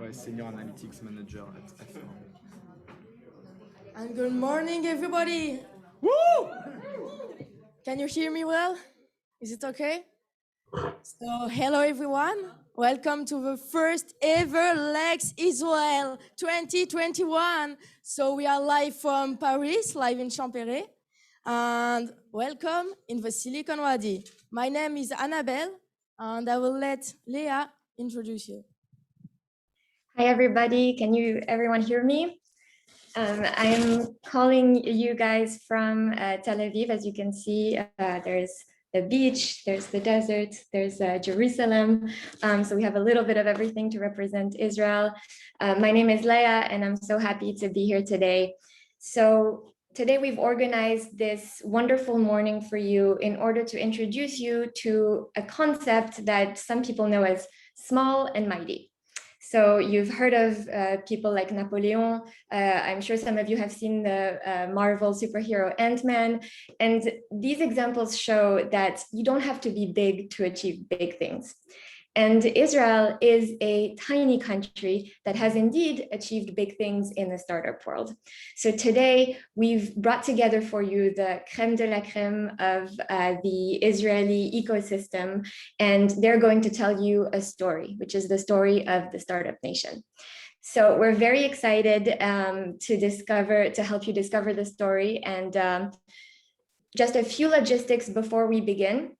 Ouais, Senior Analytics Manager at F1. And good morning, everybody. Woo! Can you hear me well? Is it okay? So, hello, everyone. Welcome to the first ever LEX Israel 2021. So, we are live from Paris, live in Champéret. And welcome in the Silicon Wadi. My name is Annabelle, and I will let Leah introduce you. Hi, everybody. Can everyone hear me? I'm calling you guys from Tel Aviv. As you can see, there's the beach, there's the desert, there's Jerusalem. So we have a little bit of everything to represent Israel. My name is Leah, and I'm so happy to be here today. So today we've organized this wonderful morning for you in order to introduce you to a concept that some people know as small and mighty. So you've heard of people like Napoleon. I'm sure some of you have seen the Marvel superhero Ant-Man. And these examples show that you don't have to be big to achieve big things. And Israel is a tiny country that has indeed achieved big things in the startup world. So today we've brought together for you the crème de la crème of the Israeli ecosystem, and they're going to tell you a story, which is the story of the startup nation. So we're very excited to help you discover the story. And just a few logistics before we begin.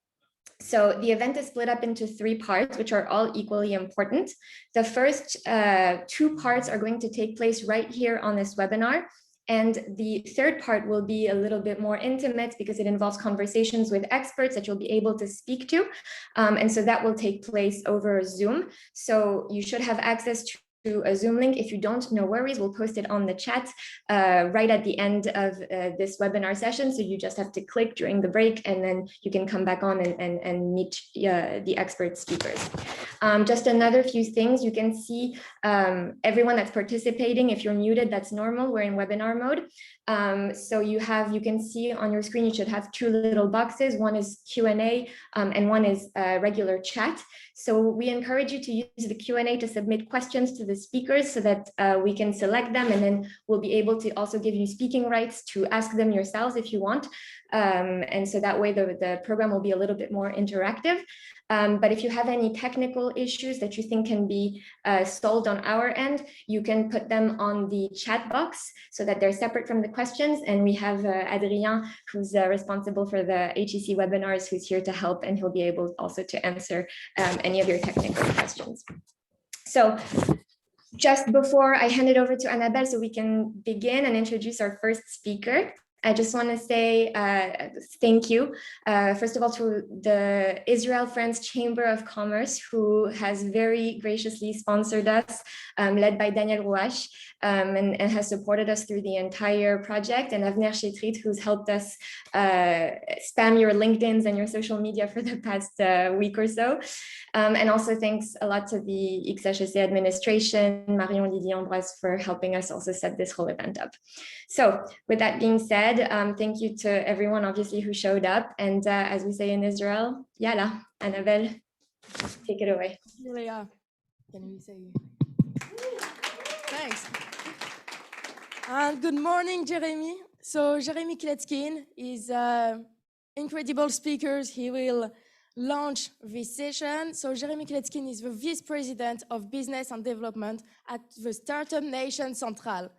So the event is split up into 3 parts, which are all equally important. The first 2 parts are going to take place right here on this webinar. And the third part will be a little bit more intimate because it involves conversations with experts that you'll be able to speak to. And so that will take place over Zoom. So you should have access to a Zoom link. If you don't, no worries, we'll post it on the chat right at the end of this webinar session. So you just have to click during the break, and then you can come back on and meet the expert speakers. Just another few things, you can see everyone that's participating. If you're muted, that's normal, we're in webinar mode. So you can see on your screen, you should have 2 little boxes. One is Q&A and one is regular chat. So we encourage you to use the Q&A to submit questions to the speakers so that we can select them, and then we'll be able to also give you speaking rights to ask them yourselves if you want. And so that way the program will be a little bit more interactive. But if you have any technical issues that you think can be solved on our end, you can put them on the chat box so that they're separate from the questions. And we have Adrien, who's responsible for the HEC webinars, who's here to help, and he'll be able also to answer any of your technical questions. So just before I hand it over to Annabelle so we can begin and introduce our first speaker, I just want to say thank you, first of all, to the Israel France Chamber of Commerce, who has very graciously sponsored us, led by Daniel Rouache, and has supported us through the entire project, and Avner Chetrit, who's helped us spam your LinkedIns and your social media for the past week or so. And also thanks a lot to the X-HEC administration, Marion Lydie Ambroise, for helping us also set this whole event up. So with that being said, thank you to everyone, obviously, who showed up. And as we say in Israel, Yalla, Annabelle, take it away. Leah, can we say? Thanks. And good morning, Jeremie. So Jeremie Kletzkine is incredible speaker. He will launch this session. So Jeremie Kletzkine is the Vice President of Business and Development at the Startup Nation Central.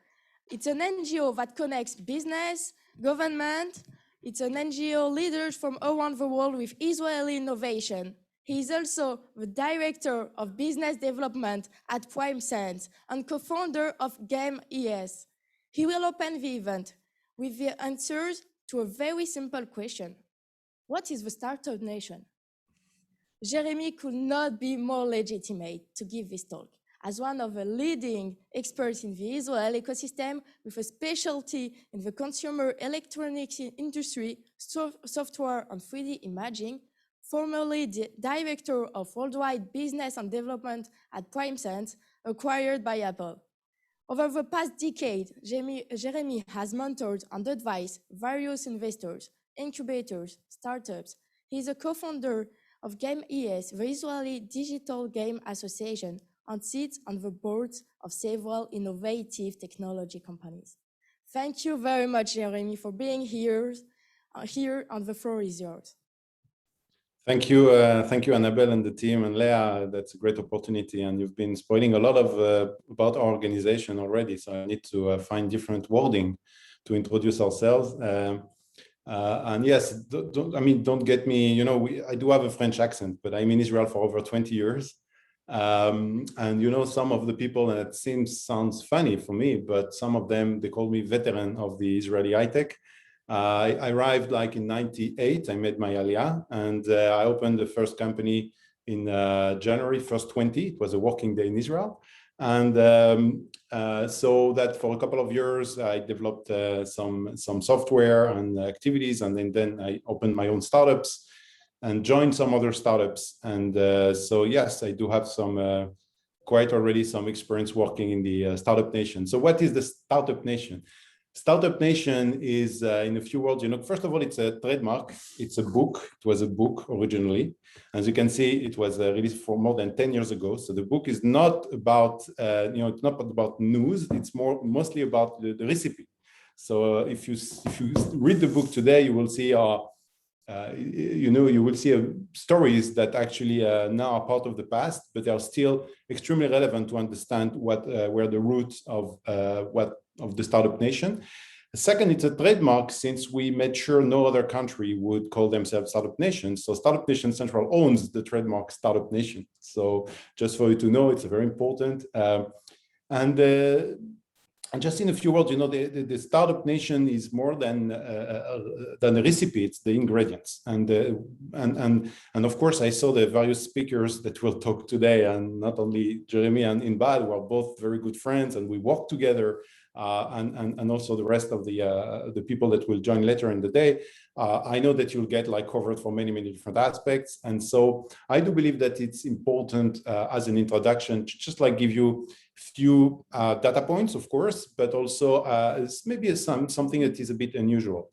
It's an NGO that connects business, government. It's an NGO leaders from around the world with Israeli innovation. He is also the Director of Business Development at PrimeSense and co-founder of X-HEC. He will open the event with the answers to a very simple question. What is the Startup Nation? Jeremie could not be more legitimate to give this talk. As one of the leading experts in the Israel ecosystem with a specialty in the consumer electronics industry, software and 3D imaging, formerly the Director of Worldwide Business and Development at PrimeSense, acquired by Apple. Over the past decade, Jeremie has mentored and advised various investors, incubators, startups. He is a co-founder of X-HEC, the Israeli Digital Game Association, and sits on the boards of several innovative technology companies. Thank you very much, Jeremie, for being here, and the floor is yours. Thank you, Annabelle and the team, and Leah. That's a great opportunity, and you've been spoiling a lot of about our organization already. So I need to find different wording to introduce ourselves. And yes, don't get me. You know, I do have a French accent, but I'm in Israel for over 20 years. And you know, some of the people, and it sounds funny for me, but some of them, they call me veteran of the Israeli high-tech. I arrived like in '98. I made my aliyah, and I opened the first company in January 1st, 20. It was a working day in Israel. And so that for a couple of years, I developed some software and activities. And then I opened my own startups and joined some other startups. And so, yes, I do have quite already some experience working in the Startup Nation. So what is the Startup Nation? Startup Nation is, in a few words, you know, first of all, it's a trademark. It's a book. It was a book originally. As you can see, it was released for more than 10 years ago. So the book is not about, it's not about news. It's mostly about the recipe. So if you read the book today, you will see you will see stories that actually now are part of the past, but they are still extremely relevant to understand where the roots of the Startup Nation. Second, it's a trademark since we made sure no other country would call themselves Startup Nation. So Startup Nation Central owns the trademark Startup Nation. So just for you to know, it's very important. And just in a few words, you know, the Startup Nation is more than a recipe; it's the ingredients. And of course, I saw the various speakers that will talk today, and not only Jeremie and Inbal, who are both very good friends, and we work together. And also the rest of the people that will join later in the day. I know that you'll get like covered for many different aspects, and so I do believe that it's important as an introduction to just like give you few data points, of course, but also maybe something that is a bit unusual.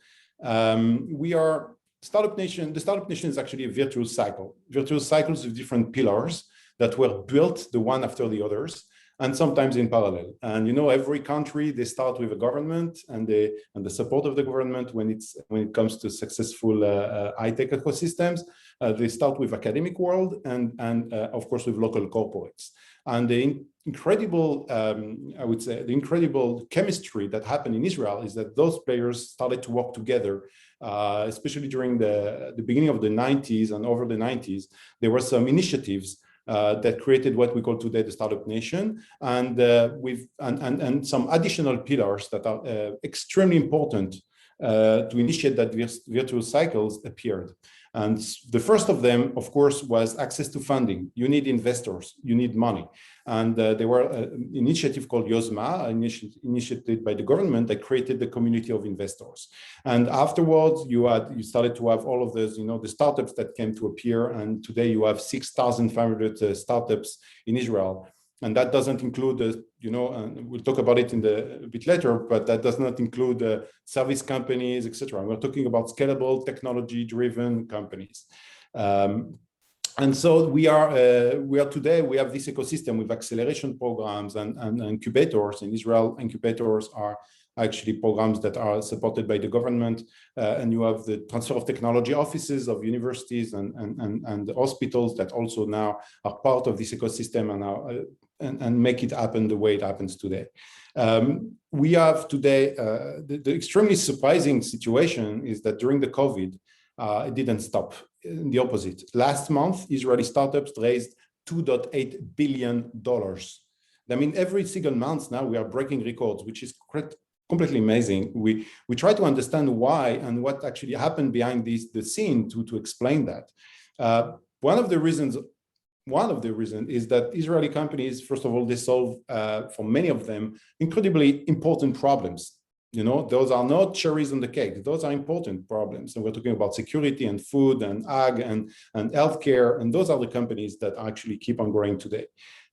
We are Startup Nation. The Startup Nation is actually a virtuous cycles of different pillars that were built the one after the others, and sometimes in parallel. And you know, every country, they start with a government and the support of the government when it comes to successful high-tech ecosystems. They start with academic world and of course with local corporates. And the incredible, I would say, the incredible chemistry that happened in Israel is that those players started to work together, especially during the beginning of the 90s and over the 90s. There were some initiatives that created what we call today the Startup Nation, and and some additional pillars that are extremely important to initiate that virtuous cycles appeared. And the first of them, of course, was access to funding. You need investors, you need money. And there were an initiative called Yozma, initiated by the government, that created the community of investors. And afterwards, you started to have all of those, you know, the startups that came to appear. And today you have 6,500 startups in Israel. And that doesn't include, you know, and we'll talk about it a bit later, but that does not include service companies, etc. We're talking about scalable, technology-driven companies. And so we are today, we have this ecosystem with acceleration programs and incubators. In Israel, incubators are actually programs that are supported by the government. And you have the transfer of technology offices of universities and the hospitals that also now are part of this ecosystem and make it happen the way it happens today. We have today, the extremely surprising situation is that during the COVID, it didn't stop. The opposite. Last month, Israeli startups raised $2.8 billion. I mean, every single month now we are breaking records, which is completely amazing. We try to understand why and what actually happened behind the scene to explain that. One of the reasons is that Israeli companies, first of all, they solve for many of them incredibly important problems. You know, those are not cherries on the cake. Those are important problems. And we're talking about security and food and ag and healthcare. And those are the companies that actually keep on growing today.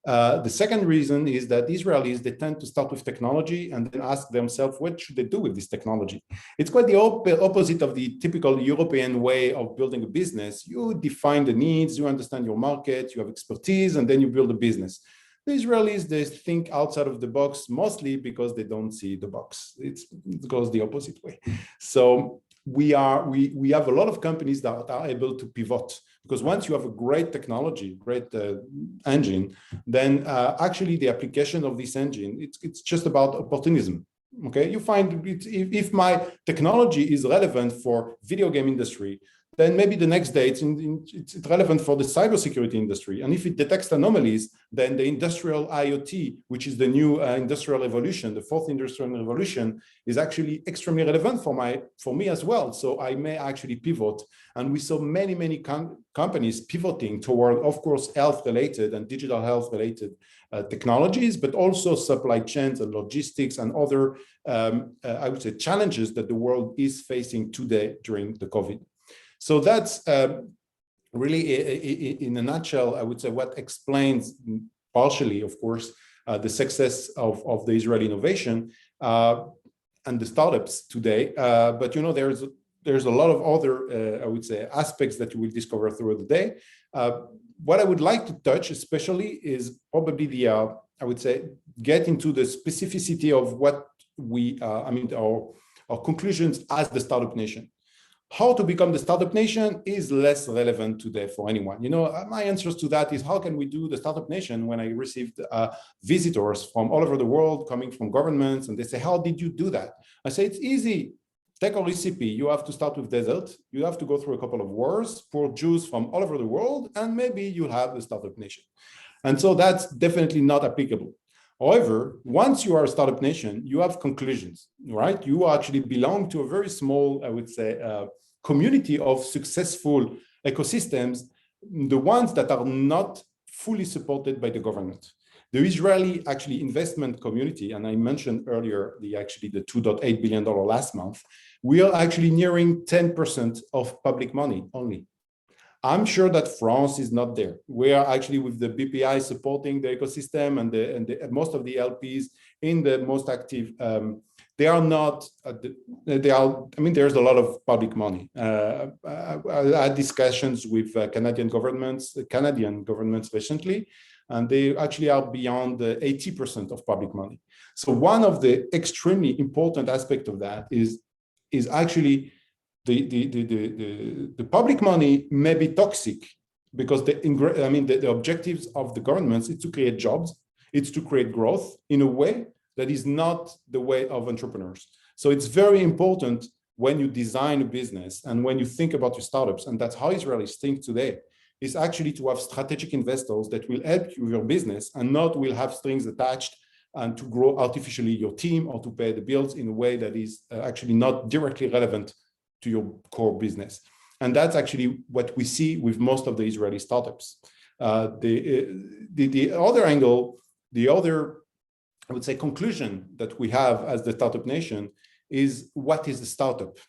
The second reason is that Israelis, they tend to start with technology and then ask themselves, what should they do with this technology? It's quite the opposite of the typical European way of building a business. You define the needs, you understand your market, you have expertise, and then you build a business. The Israelis, they think outside of the box, mostly because they don't see the box. It goes the opposite way. So we have a lot of companies that are able to pivot, because once you have a great technology, great engine, then actually the application of this engine, it's just about opportunism. Okay, you find if my technology is relevant for video game industry, then maybe the next day it's relevant for the cybersecurity industry. And if it detects anomalies, then the industrial IoT, which is the new industrial revolution, the fourth industrial revolution, is actually extremely relevant for me as well. So I may actually pivot. And we saw many companies pivoting toward, of course, health-related and digital health-related technologies, but also supply chains and logistics and other, I would say, challenges that the world is facing today during the COVID. So that's really, in a nutshell, I would say, what explains partially, of course, the success of the Israeli innovation and the startups today. But there's a lot of other, I would say, aspects that you will discover throughout the day. What I would like to touch, especially, is probably I would say, get into the specificity of what our conclusions as the startup nation. How to become the startup nation is less relevant today for anyone. My answers to that is, how can we do the startup nation, when I received visitors from all over the world coming from governments, and they say, how did you do that? I say, it's easy. Take a recipe. You have to start with desert. You have to go through a couple of wars, pour Jews from all over the world, and maybe you'll have the startup nation. And so that's definitely not applicable. However, once you are a startup nation, you have conclusions, right? You actually belong to a very small, I would say, community of successful ecosystems, the ones that are not fully supported by the government. The Israeli investment community, and I mentioned earlier the $2.8 billion last month, we are actually nearing 10% of public money only. I'm sure that France is not there. We are actually, with the BPI supporting the ecosystem and most of the LPs in the most active, they are not, there's a lot of public money. I had discussions with Canadian governments recently, and they actually are beyond the 80% of public money. So one of the extremely important aspects of that is actually the public money may be toxic, because the objectives of the governments is to create jobs, it's to create growth in a way that is not the way of entrepreneurs. So it's very important when you design a business and when you think about your startups, and that's how Israelis think today, is actually to have strategic investors that will help you with your business and not will have strings attached and to grow artificially your team or to pay the bills in a way that is actually not directly relevant to your core business. And that's actually what we see with most of the Israeli startups. The other angle, the other, I would say, conclusion that we have as the startup nation is, what is a startup?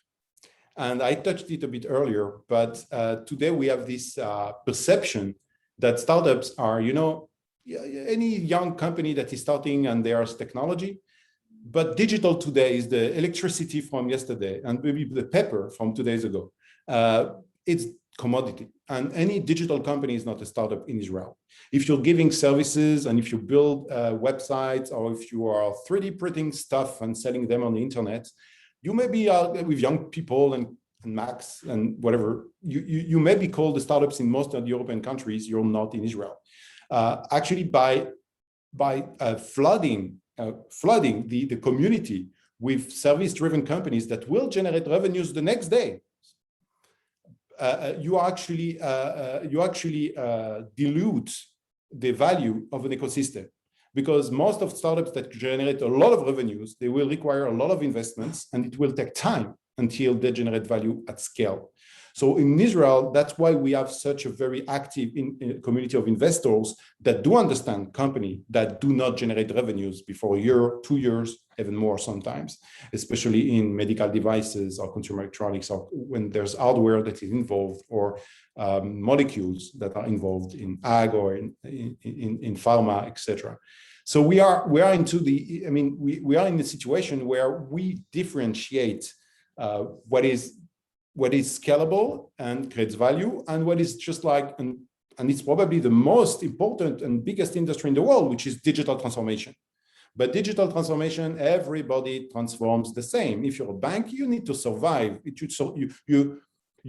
And I touched it a bit earlier, but today we have this perception that startups are, any young company that is starting and there's technology. But digital today is the electricity from yesterday and maybe the pepper from 2 days ago. It's commodity, and any digital company is not a startup in Israel. If you're giving services and if you build websites, or if you are 3D printing stuff and selling them on the internet, you may be with young people and Macs and whatever, you may be called the startups in most of the European countries. You're not in Israel. Actually, by flooding the community with service-driven companies that will generate revenues the next day, you actually dilute the value of an ecosystem, because most of startups that generate a lot of revenues, they will require a lot of investments, and it will take time until they generate value at scale. So in Israel, that's why we have such a very active community of investors that do understand company that do not generate revenues before a year, 2 years, even more sometimes, especially in medical devices or consumer electronics, or when there's hardware that is involved, or molecules that are involved in ag or in pharma, etc. So we are into the, we are in the situation where we differentiate what is scalable and creates value, and what is just like and it's probably the most important and biggest industry in the world, which is digital transformation. But digital transformation, everybody transforms the same. If you're a bank, you need to survive.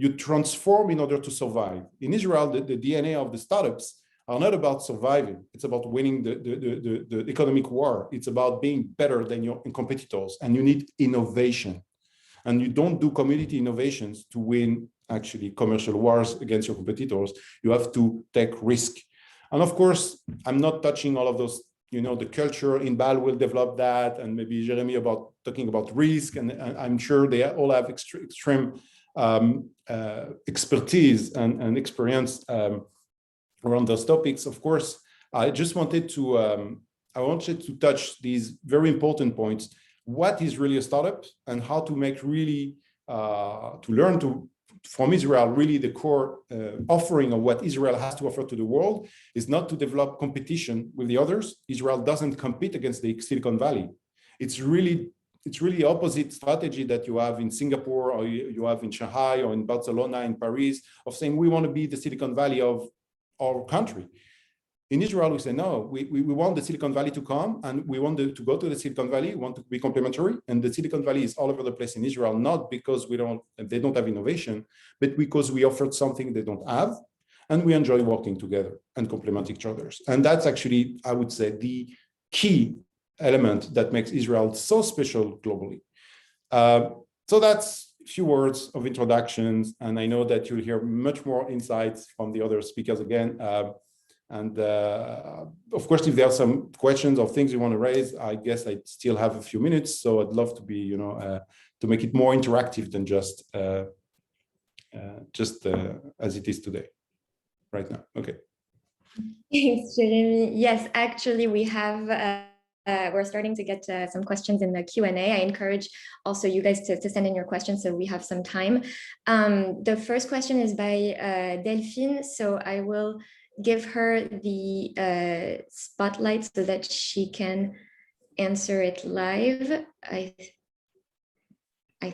You transform in order to survive. In Israel, the DNA of the startups are not about surviving. It's about winning the economic war. It's about being better than your competitors, and you need innovation. And you don't do community innovations to win actually commercial wars against your competitors. You have to take risk. And of course, I'm not touching all of those, the culture. Inbal will develop that, and maybe Jeremie about talking about risk. And I'm sure they all have extreme expertise and experience around those topics. Of course, I just wanted to touch these very important points. What is really a startup, and how to make really to learn from Israel. Really, the core offering of what Israel has to offer to the world is not to develop competition with the others. Israel doesn't compete against the Silicon Valley. It's really the opposite strategy that you have in Singapore, or you have in Shanghai, or in Barcelona, in Paris, of saying we want to be the Silicon Valley of our country. In Israel, we say, no, we want the Silicon Valley to come, and we want to go to the Silicon Valley, we want to be complementary. And the Silicon Valley is all over the place in Israel, not because they don't have innovation, but because we offered something they don't have, and we enjoy working together and complement each other. And that's actually, I would say, the key element that makes Israel so special globally. So that's a few words of introductions, and I know that you'll hear much more insights from the other speakers again. And of course, if there are some questions or things you want to raise, I guess I still have a few minutes. So I'd love to be, to make it more interactive than just as it is today, right now. Okay. Thanks, Jeremie. Yes, actually, we have. We're starting to get some questions in the Q&A. I encourage also you guys to send in your questions so we have some time. The first question is by Delphine. So I will give her the spotlight so that she can answer it live. I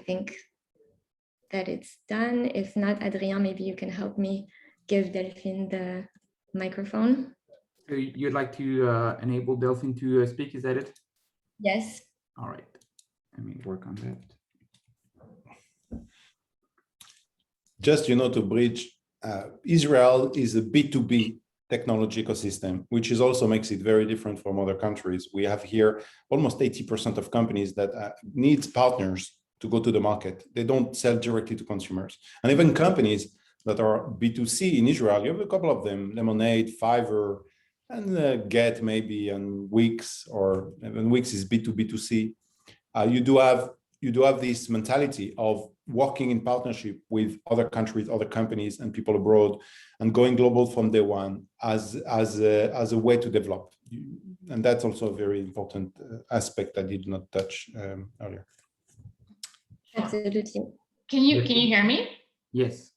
think that it's done. If not, Adrien, maybe you can help me give Delphine the microphone. You'd like to enable Delphine to speak, is that it? Yes. All right, let me work on that. Just, to bridge, Israel is a B2B technology ecosystem, which also makes it very different from other countries. We have here almost 80% of companies that need partners to go to the market. They don't sell directly to consumers. And even companies that are B2C in Israel, you have a couple of them, Lemonade, Fiverr, and Get maybe, and Wix, or even Wix is B2B2C. You do have this mentality of working in partnership with other countries, other companies, and people abroad, and going global from day one as a way to develop. And that's also a very important aspect I did not touch earlier. Absolutely. Can you hear me? Yes.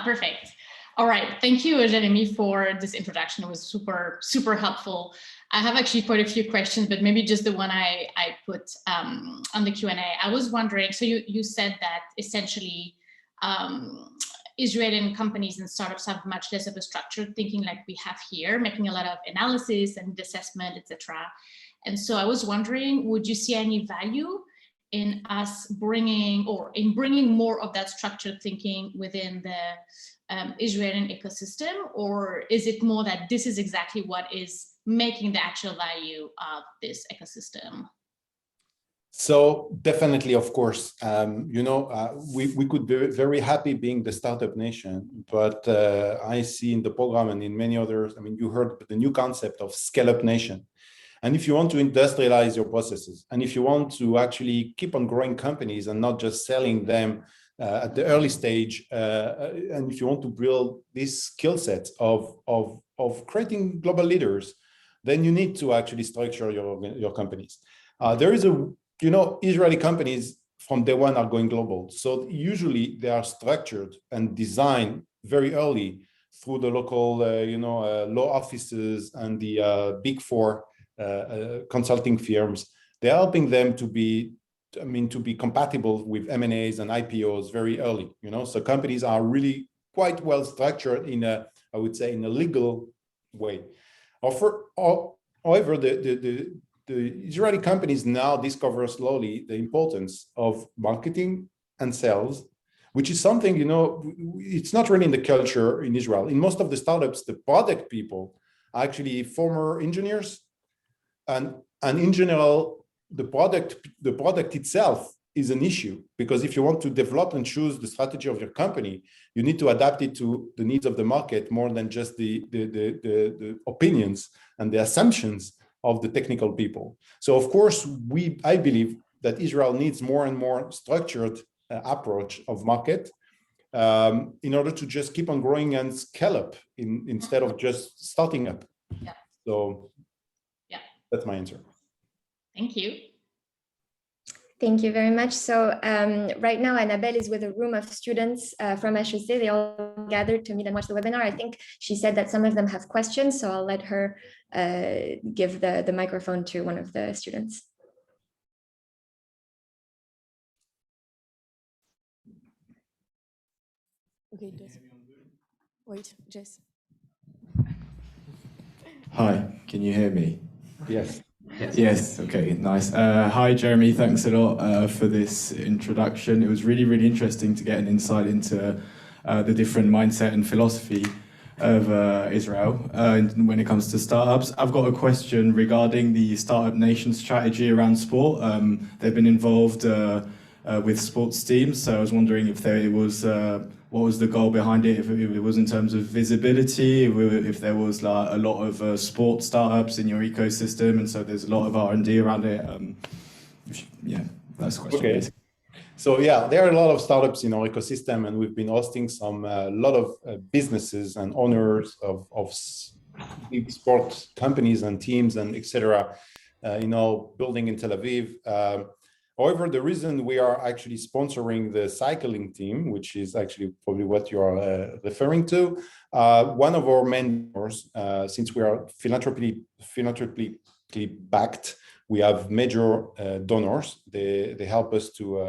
Perfect. All right. Thank you, Jeremie, for this introduction. It was super, super helpful. I have actually quite a few questions, but maybe just the one I put on the Q&A. I was wondering, so you said that essentially Israeli companies and startups have much less of a structured thinking like we have here, making a lot of analysis and assessment, etc. And so I was wondering, would you see any value in us bringing more of that structured thinking within the Israeli ecosystem, or is it more that this is exactly what is making the actual value of this ecosystem? So definitely, of course, we could be very happy being the startup nation, but I see in the program and in many others, you heard the new concept of scale-up nation. And if you want to industrialize your processes, and if you want to actually keep on growing companies and not just selling them at the early stage, and if you want to build this skill set of creating global leaders, then you need to actually structure your companies. There is Israeli companies from day one are going global. So usually they are structured and designed very early through the local, law offices and the big four consulting firms. They're helping them to be compatible with M&As and IPOs very early. So companies are really quite well structured in a I would say, in a legal way. However, the Israeli companies now discover slowly the importance of marketing and sales, which is something, it's not really in the culture in Israel. In most of the startups, the product people are actually former engineers, and in general, the product itself is an issue, because if you want to develop and choose the strategy of your company, you need to adapt it to the needs of the market more than just the opinions and the assumptions of the technical people. So of course, I believe that Israel needs more and more structured approach of market in order to just keep on growing and scale up instead of just starting up. Yeah. So yeah, that's my answer. Thank you. Thank you very much. So right now, Annabelle is with a room of students from HEC. They all gathered to meet and watch the webinar. I think she said that some of them have questions, so I'll let her give the microphone to one of the students. Okay, Jess. Wait, Jess. Hi, can you hear me? Yes. Yes, okay, nice. Hi, Jeremy, thanks a lot for this introduction. It was really, really interesting to get an insight into the different mindset and philosophy of Israel when it comes to startups. I've got a question regarding the Startup Nation strategy around sport. They've been involved with sports teams, so I was wondering if there was what was the goal behind it, if it was in terms of visibility, if there was like a lot of sport startups in your ecosystem, and so there's a lot of R&D around it. Yeah, that's the question. Okay. Basically. So yeah, there are a lot of startups in our ecosystem, and we've been hosting a lot of businesses and owners of big sports companies and teams and etc. Building in Tel Aviv. However, the reason we are actually sponsoring the cycling team, which is actually probably what you are referring to, one of our mentors, since we are philanthropically backed, we have major donors. They help us to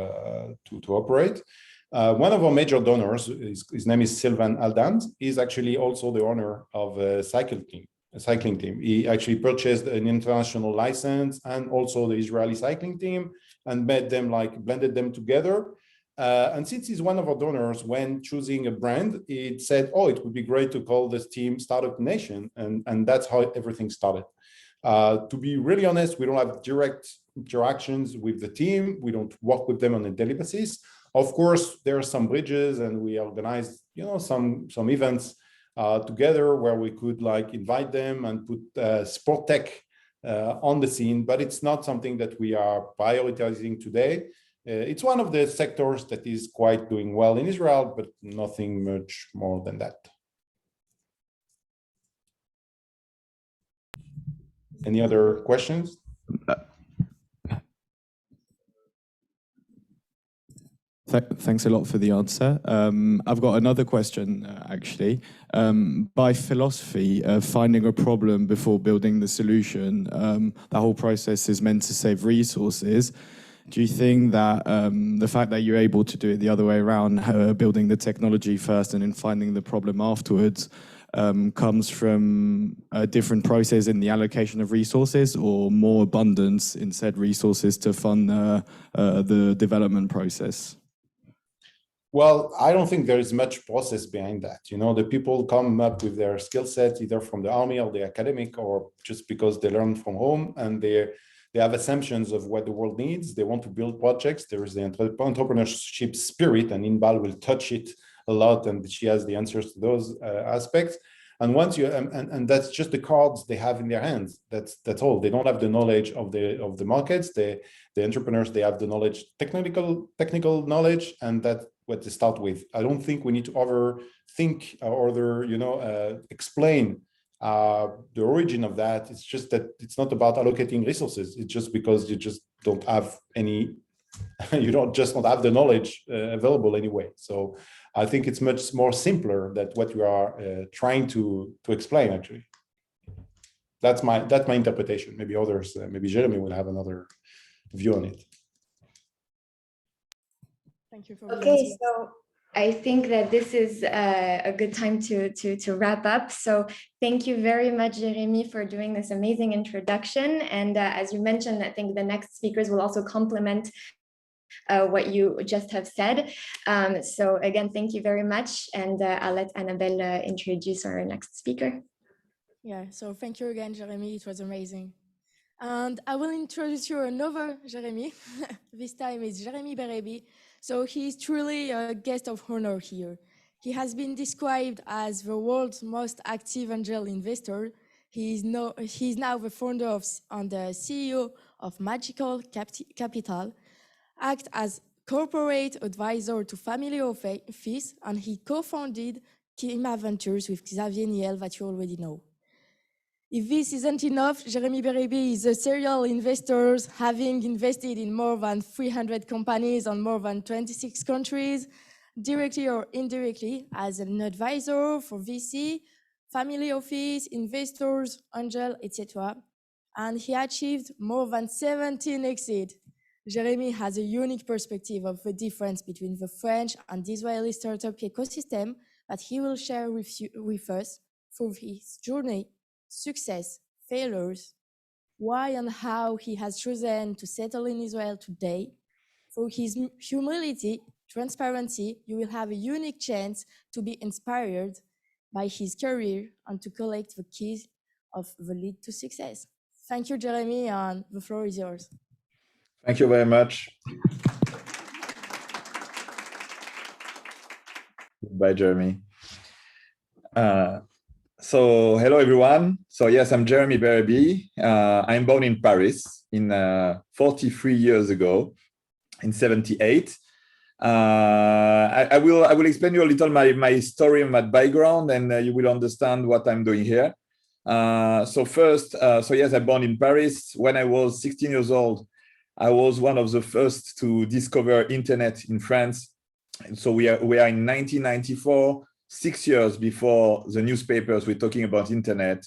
operate. One of our major donors, his name is Sylvain Aldant, is actually also the owner of a cycling team. He actually purchased an international license and also the Israeli cycling team, and blended them together. And since he's one of our donors, when choosing a brand, it said, oh, it would be great to call this team Startup Nation. And that's how everything started. To be really honest, we don't have direct interactions with the team. We don't work with them on a daily basis. Of course, there are some bridges, and we organize, some events together where we could invite them and put sport tech on the scene, but it's not something that we are prioritizing today. It's one of the sectors that is quite doing well in Israel, but nothing much more than that. Any other questions? Thanks a lot for the answer. I've got another question, actually. By philosophy, finding a problem before building the solution, the whole process is meant to save resources. Do you think that the fact that you're able to do it the other way around, building the technology first and then finding the problem afterwards, comes from a different process in the allocation of resources, or more abundance in said resources to fund the development process? Well, I don't think there is much process behind that. The people come up with their skill sets either from the army or the academic, or just because they learn from home, and they have assumptions of what the world needs. They want to build projects. There is the entrepreneurship spirit, and Inbal will touch it a lot, and she has the answers to those aspects. And once you and that's just the cards they have in their hands. That's all. They don't have the knowledge of the markets. The entrepreneurs, they have the knowledge, technical knowledge, and that's what they start with. I don't think we need to overthink or explain the origin of that. It's just that it's not about allocating resources. It's just because you just don't have any. You don't have the knowledge available anyway. So I think it's much more simpler than what we are trying to explain. Actually, that's my interpretation. Maybe others, maybe Jeremy will have another view on it. Thank you for Okay, so I think that this is a good time to wrap up. So thank you very much, Jeremie, for doing this amazing introduction. And as you mentioned, I think the next speakers will also complement what you just have said. So again, thank you very much. And I'll let Annabelle introduce our next speaker. Yeah, so thank you again, Jeremie. It was amazing. And I will introduce you another Jeremie. This time is Jeremie Berrebi. So he's truly a guest of honor here. He has been described as the world's most active angel investor. He's now the founder and the CEO of Magical Capital, act as corporate advisor to family office, and he co-founded Kima Ventures with Xavier Niel that you already know. If this isn't enough, Jeremie Berrebi is a serial investor, having invested in more than 300 companies on more than 26 countries, directly or indirectly, as an advisor for VC, family office, investors, angel, etc. And he achieved more than 17 exits. Jeremie has a unique perspective of the difference between the French and Israeli startup ecosystem that he will share with us through his journey, success, failures, why and how he has chosen to settle in Israel today. Through his humility, transparency, you will have a unique chance to be inspired by his career and to collect the keys of the lead to success. Thank you, Jeremie, and the floor is yours. Thank you very much. Goodbye, Jeremie. So hello, everyone. So yes, I'm Jeremie Berrebi. I'm born in Paris 43 years ago, in 78. I will explain you a little my story and my background, and you will understand what I'm doing here. So first, so yes, I'm born in Paris. When I was 16 years old, I was one of the first to discover internet in France. And so we are in 1994. 6 years before the newspapers were talking about internet.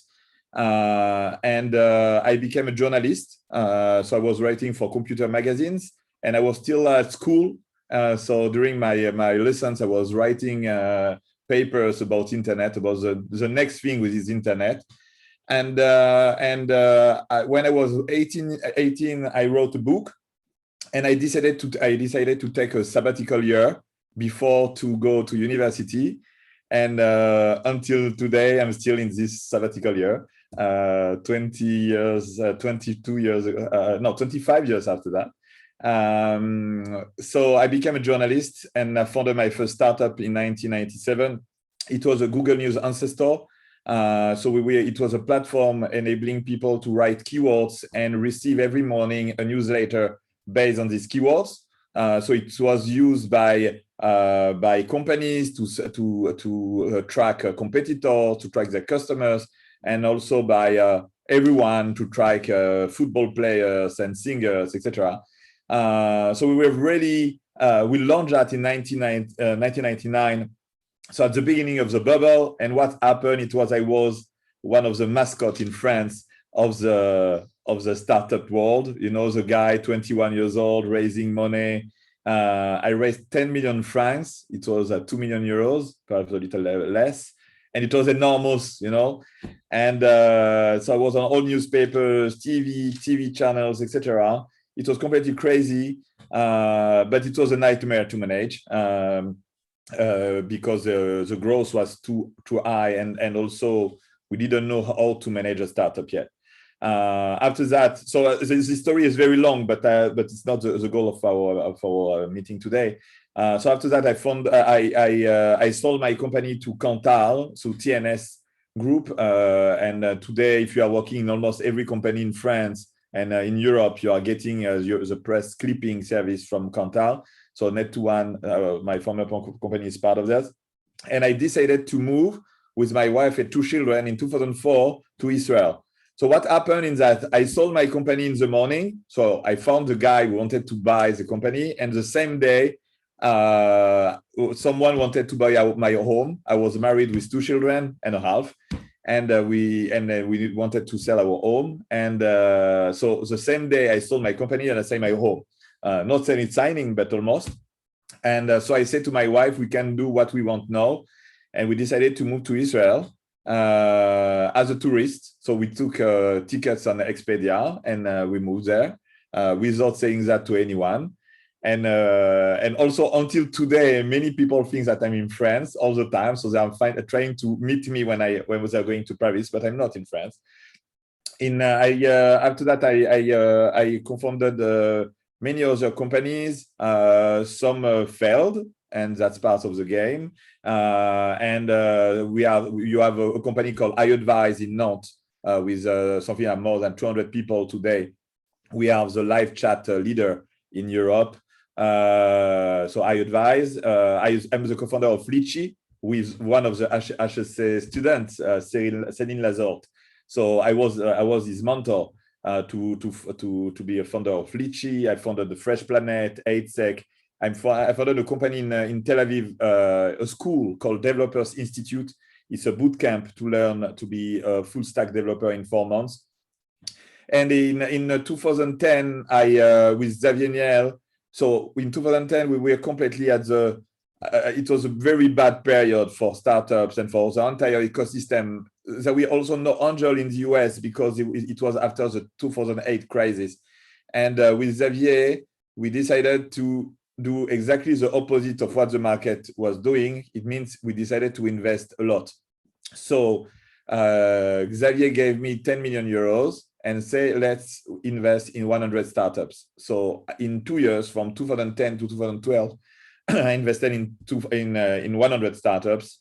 And I became a journalist. So I was writing for computer magazines, and I was still at school. So during my lessons, I was writing papers about internet, about the next thing with this internet. And when I was 18, I wrote a book, and I decided to take a sabbatical year before to go to university. And until today, I'm still in this sabbatical year, 20 years, 22 years, no, 25 years after that. So I became a journalist, and I founded my first startup in 1997. It was a Google News ancestor. So it was a platform enabling people to write keywords and receive every morning a newsletter based on these keywords. So it was used by companies to track competitors, to track their customers, and also by everyone to track football players and singers, etc. So we were really, we launched that in 1999. So at the beginning of the bubble, and what happened, I was one of the mascots in France of the startup world. You know, the guy, 21 years old, raising money. I raised 10 million francs. It was 2 million euros, perhaps a little less. And it was enormous, you know. And so I was on all newspapers, TV channels, etc. It was completely crazy, but it was a nightmare to manage because the growth was too high, and also we didn't know how to manage a startup yet. After that, so this story is very long, but it's not the goal of our meeting today. So after that, I sold my company to Cantal, so TNS Group, and today, if you are working in almost every company in France and in Europe, you are getting the press clipping service from Cantal. So Net2One, my former company, is part of that. And I decided to move with my wife and 2 children in 2004 to Israel. So what happened is that I sold my company in the morning. So I found the guy who wanted to buy the company, and the same day, someone wanted to buy my home. I was married with 2 children and a half, and we wanted to sell our home. And so the same day I sold my company and I sold my home. Not signing, but almost. And so I said to my wife, we can do what we want now. And we decided to move to Israel as a tourist. So we took tickets on Expedia and we moved there without saying that to anyone. And also until today, many people think that I'm in France all the time. So they are trying to meet me when they are going to Paris, but I'm not in France. After that, I co-founded many other companies. Some failed, and that's part of the game. You have a company called iAdvise in Nantes with something like more than 200 people today. We are the live chat leader in Europe. So iAdvise. I'm the co-founder of Litchi with one of the HEC students, Céline Lazorte. So I was his mentor to be a founder of Litchi. I founded the Fresh Planet, X-HEC. I founded a company in Tel Aviv, a school called Developers Institute. It's a boot camp to learn to be a full stack developer in 4 months. And in 2010, with Xavier Niel. So in 2010, we were completely at the. It was a very bad period for startups and for the entire ecosystem. That we also know Angel in the US because it was after the 2008 crisis. And with Xavier, we decided to do exactly the opposite of what the market was doing. It means we decided to invest a lot. So Xavier gave me 10 million euros and say, let's invest in 100 startups. So in 2 years, from 2010 to 2012, I invested in 100 startups.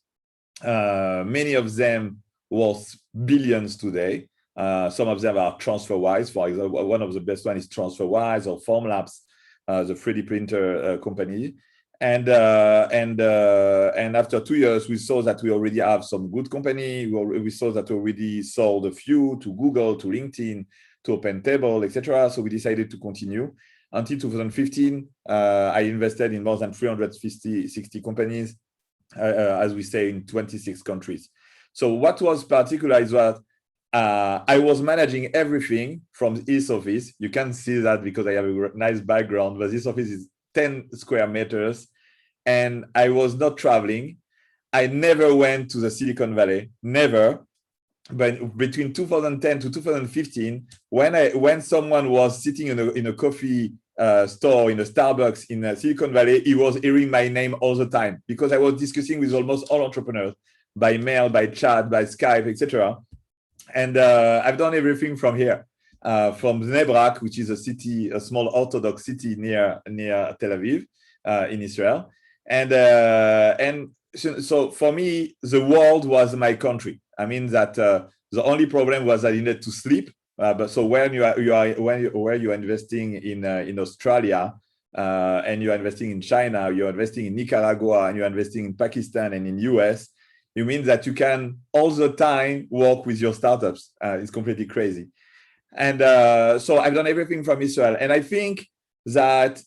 Many of them worth billions today. Some of them are TransferWise. For example, one of the best one is TransferWise or Formlabs, the 3D printer company. And after 2 years, we saw that we already have some good company. We saw that we already sold a few to Google, to LinkedIn, to OpenTable, etc. So we decided to continue. Until 2015, I invested in more than 360 companies, as we say, in 26 countries. So what was particular is that I was managing everything from this office. You can see that because I have a nice background, but this office is 10 square meters and I was not traveling. I never went to the Silicon Valley, never. But between 2010 to 2015, when someone was sitting in a coffee store in a Starbucks in Silicon Valley, he was hearing my name all the time because I was discussing with almost all entrepreneurs by mail, by chat, by Skype, etc. And I've done everything from here, from Bnei Brak, which is a city, a small Orthodox city near Tel Aviv in Israel. And so for me, the world was my country. I mean that the only problem was I needed to sleep. But so when you are investing in Australia and you are investing in China, you are investing in Nicaragua, and you are investing in Pakistan and in US, it means that you can all the time work with your startups. It's completely crazy. And so I've done everything from Israel, and I think that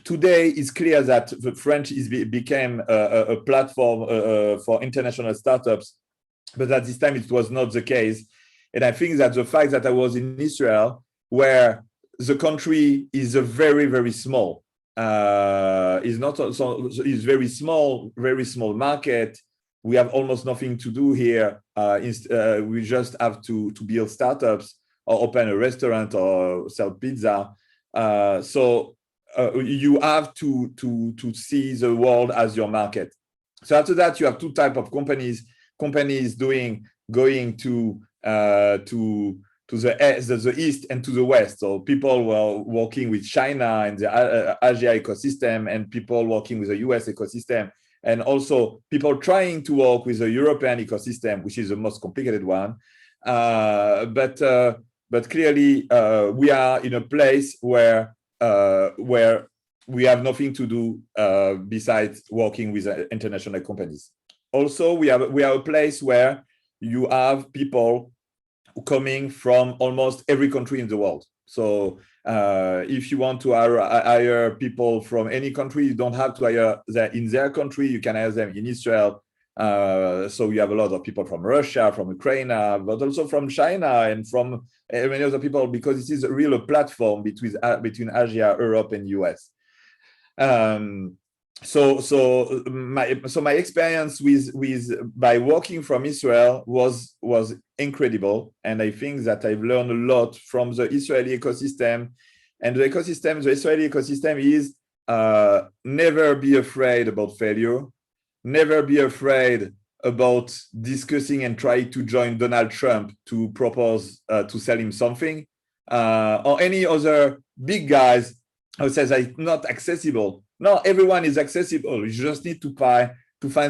today it's clear that the French became a platform for international startups, but at this time it was not the case. And I think that the fact that I was in Israel, where the country is a very, very small, is very small market. We have almost nothing to do here. We just have to build startups or open a restaurant or sell pizza. So you have to see the world as your market. So after that, you have two types of companies going to the east and to the west. So people were working with China and the Asia ecosystem, and people working with the US ecosystem, and also people trying to work with the European ecosystem, which is the most complicated one. But clearly, we are in a place where we have nothing to do besides working with international companies. Also, we are a place where you have people coming from almost every country in the world. So if you want to hire people from any country, you don't have to hire them in their country. You can hire them in Israel. So you have a lot of people from Russia, from Ukraine, but also from China and from many other people, because it is a real platform between Asia, Europe, and US. my experience by working from Israel was incredible, and I think that I've learned a lot from the Israeli ecosystem. And the Israeli ecosystem is never be afraid about failure, never be afraid about discussing and try to join Donald Trump to propose to sell him something, or any other big guys who says it's not accessible. No, everyone is accessible. You just need to find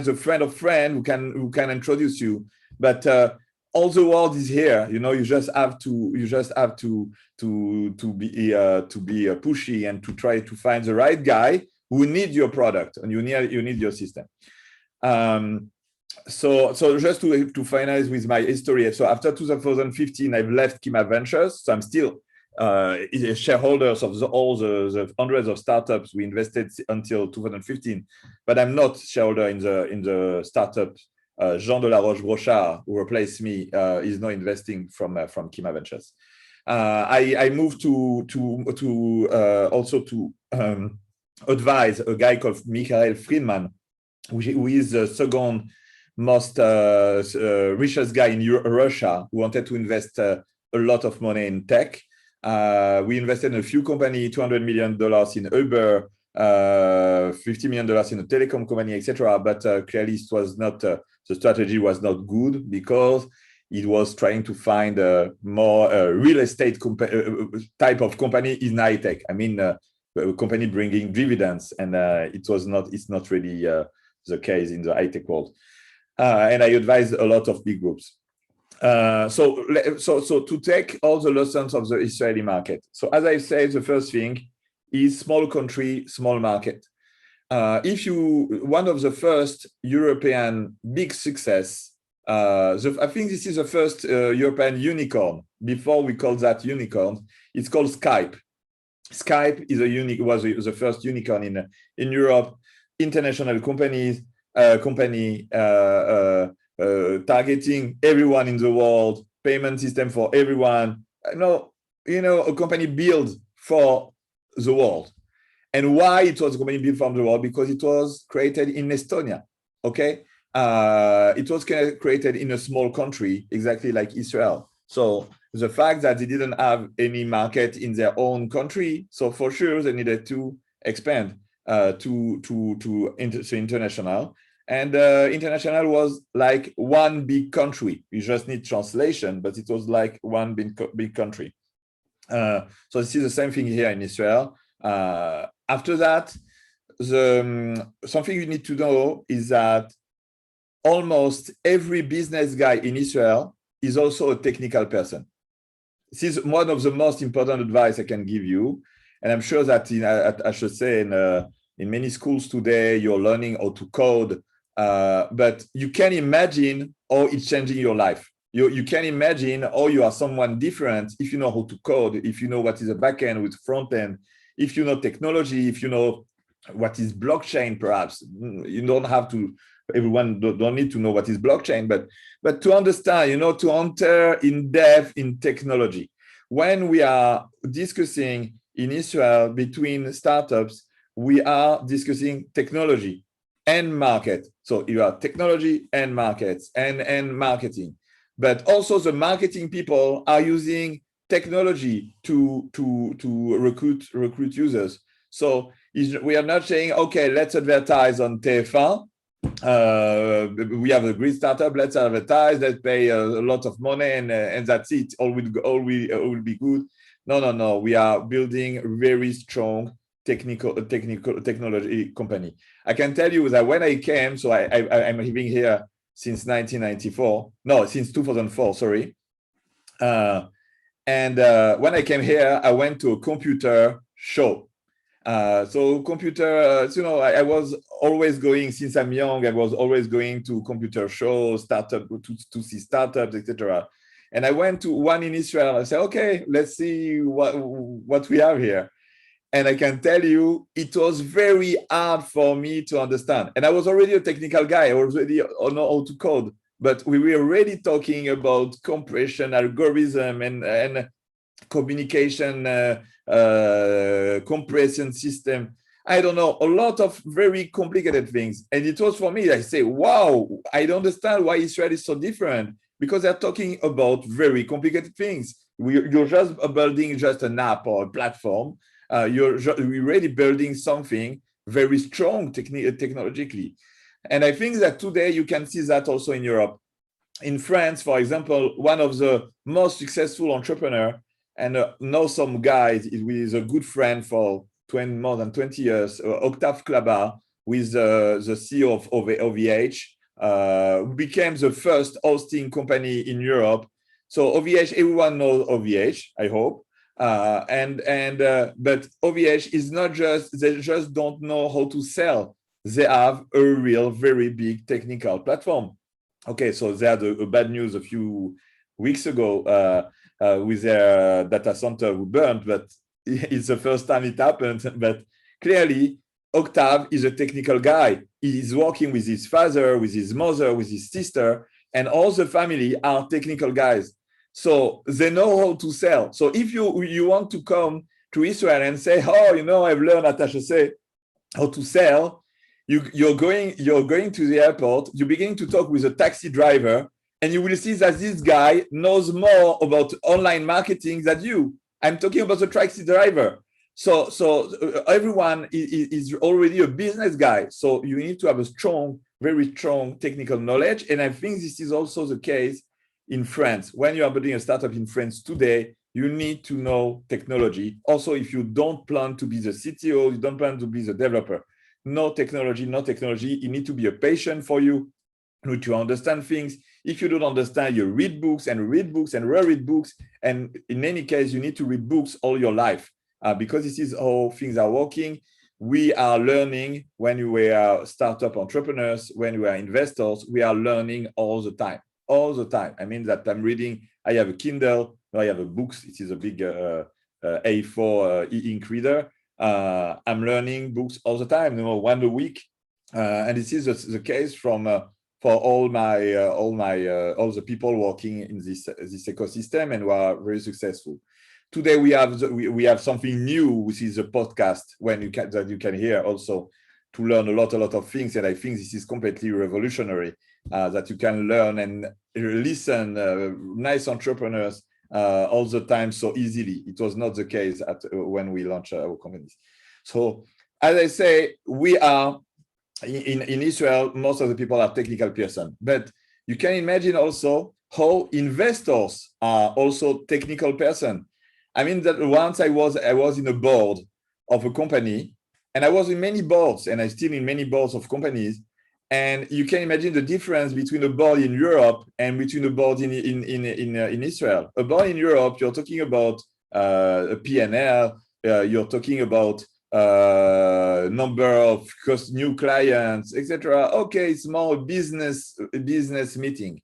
the friend of friend who can introduce you. But all the world is here. You just have to be pushy and to try to find the right guy who needs your product and you need your system. So just to finalize with my history. So after 2015, I've left Kima Ventures. So I'm still shareholders of all the hundreds of startups we invested until 2015, but I'm not shareholder in the startup. Jean de la Roche-Brochard, who replaced me, is now investing from Kima Ventures. I moved to advise a guy called Michael Friedman, who is the second most richest guy in Russia, who wanted to invest a lot of money in tech. We invested in a few companies, $200 million in Uber, $50 million in a telecom company, etc. But clearly, it was not the strategy was not good because it was trying to find a more real estate type of company in high tech. I mean, a company bringing dividends, and it's not really the case in the high tech world. And I advised a lot of big groups. So to take all the lessons of the Israeli market. So as I said, the first thing is small country, small market. One of the first European big success, I think this is the first European unicorn. Before we call that unicorn, it's called Skype. Skype was the first unicorn in Europe. International company targeting everyone in the world, payment system for everyone. A company built for the world. And why it was a company built from the world? Because it was created in Estonia. Okay, it was created in a small country, exactly like Israel. So the fact that they didn't have any market in their own country, so for sure they needed to expand to international. And international was like one big country. You just need translation, but it was like one big country. So this is the same thing here in Israel. After that, something you need to know is that almost every business guy in Israel is also a technical person. This is one of the most important advice I can give you. And I'm sure that in many schools today, you're learning how to code, but you can imagine how it's changing your life. You can imagine how you are someone different if you know how to code, if you know what is a backend with front end, if you know technology, if you know what is blockchain, perhaps. You don't have to, everyone don't need to know what is blockchain, but to understand, to enter in depth in technology. When we are discussing in Israel between startups, we are discussing technology and market. So you have technology and markets and marketing. But also the marketing people are using technology to recruit users. So we are not saying, okay, let's advertise on TF1. We have a great startup, let's advertise, let's pay a lot of money, and that's it. All will be good. No. We are building a very strong technology company. I can tell you that when I came, so I'm living here since 1994. No, since 2004. Sorry. And when I came here, I went to a computer show. So computer, I was always going, since I'm young, I was always going to computer shows, startup to see startups, etc. And I went to one in Israel. I said, okay, let's see what we have here. And I can tell you, it was very hard for me to understand. And I was already a technical guy. I already know how to code. But we were already talking about compression, algorithm, and communication compression system. I don't know, a lot of very complicated things. And it was for me, I say, wow, I don't understand why Israel is so different, because they're talking about very complicated things. You're just building just an app or a platform. You're really building something very strong technologically. And I think that today you can see that also in Europe. In France, for example, one of the most successful entrepreneurs, and know some guys, is a good friend for more than 20 years, Octave Klaba, who is the CEO of OVH, who became the first hosting company in Europe. So OVH, everyone knows OVH, I hope. But OVH is not just, they just don't know how to sell. They have a real, very big technical platform. Okay, so they had a bad news a few weeks ago with their data center who burned, but it's the first time it happened. But clearly, Octave is a technical guy. He is working with his father, with his mother, with his sister, and all the family are technical guys. So they know how to sell. So if you want to come to Israel and say, oh, you know, I've learned at X-HEC how to sell, you're going to the airport, you begin to talk with a taxi driver, and you will see that this guy knows more about online marketing than you. I'm talking about the taxi driver. So everyone is already a business guy. So you need to have a strong, very strong technical knowledge. And I think this is also the case in France. When you are building a startup in France today, you need to know technology. Also, if you don't plan to be the CTO, you don't plan to be the developer, no technology. You need to be a patient for you. You need to understand things. If you don't understand, you read books and reread books. And in any case, you need to read books all your life because this is how things are working. We are learning when we are startup entrepreneurs, when we are investors, we are learning all the time. I mean that I'm reading, I have a Kindle, I have a books. It is a big A4 e-ink reader. I'm learning books all the time, one a week. And this is the case for all the people working in this ecosystem and who are very successful. Today we have something new, which is a podcast that you can hear also to learn a lot of things. And I think this is completely revolutionary that you can learn and listen nice entrepreneurs all the time so easily. It was not the case when we launched our companies. So as I say, we are in Israel, most of the people are technical person, but you can imagine also how investors are also technical person. I mean that once I was in a board of a company, and I was in many boards, and I'm still in many boards of companies. And you can imagine the difference between a board in Europe and between a board in Israel. A board in Europe, you're talking about a P&L, you're talking about number of new clients, etc. Okay, it's more a business meeting.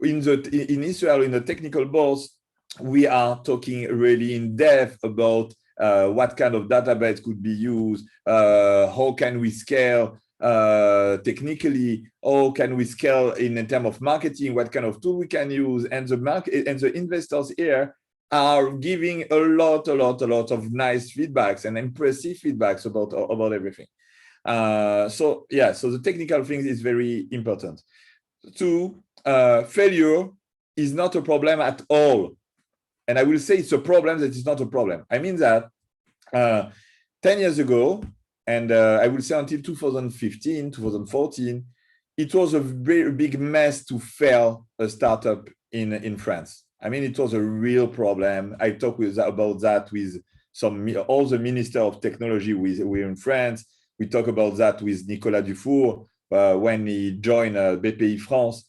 In Israel, in the technical boards, we are talking really in depth about what kind of database could be used, how can we scale technically, how can we scale in terms of marketing, what kind of tool we can use, and the investors here are giving a lot of nice feedbacks and impressive feedbacks about everything. So the technical thing is very important. Failure is not a problem at all. And I will say it's a problem that is not a problem. I mean that 10 years ago, and I will say until 2015, 2014, it was a very big mess to fail a startup in France. I mean, it was a real problem. I talked about that with all the Minister of Technology we're in France. We talk about that with Nicolas Dufour when he joined BPI France.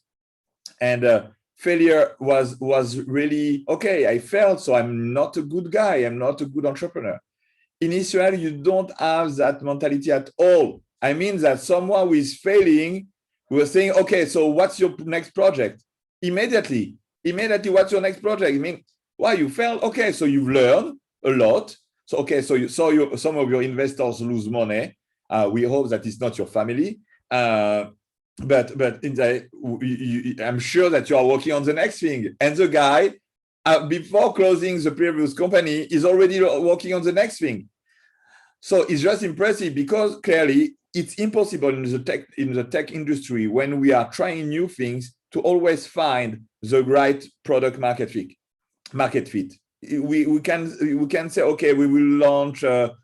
And failure was really, okay, I failed, so I'm not a good guy. I'm not a good entrepreneur. In Israel, you don't have that mentality at all. I mean that someone who is failing, who is saying, okay, so what's your next project? Immediately, what's your next project? I mean, why you failed? Okay, so you've learned a lot. So, okay, so some of your investors lose money. We hope that it's not your family. But I'm sure that you are working on the next thing. And the guy, before closing the previous company, is already working on the next thing. So it's just impressive because clearly it's impossible in the tech industry when we are trying new things to always find the right product market fit. We can say, okay, we will launch a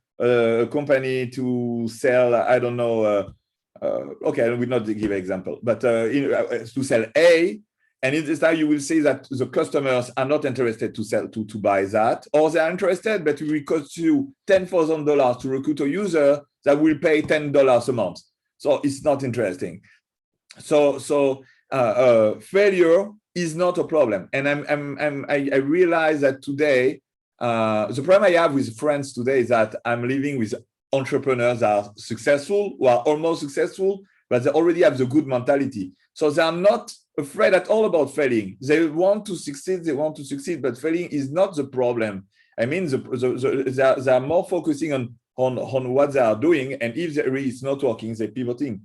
company to sell, I don't know, okay, I will not give an example, but to sell A, and in this time you will see that the customers are not interested to buy that, or they are interested, but it will cost you $10,000 to recruit a user that will pay $10 a month. So it's not interesting. So failure is not a problem, and I realize that today the problem I have with friends today is that I'm living with entrepreneurs that are successful, who are almost successful, but they already have the good mentality. So they are not afraid at all about failing. They want to succeed, but failing is not the problem. I mean, they are more focusing on what they are doing, and if it's not working, they're pivoting.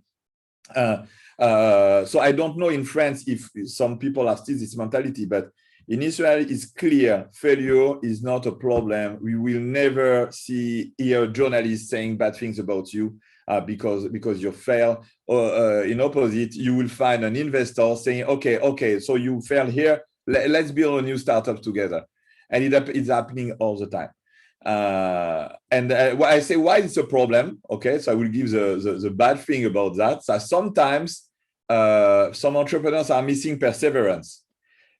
So I don't know in France if some people have still this mentality, but in Israel, it's clear failure is not a problem. We will never hear journalists saying bad things about you because you fail. Or in opposite, you will find an investor saying, okay, so you failed here. Let's build a new startup together, and it's happening all the time. And I say why it's a problem. Okay, so I will give the bad thing about that. So sometimes some entrepreneurs are missing perseverance.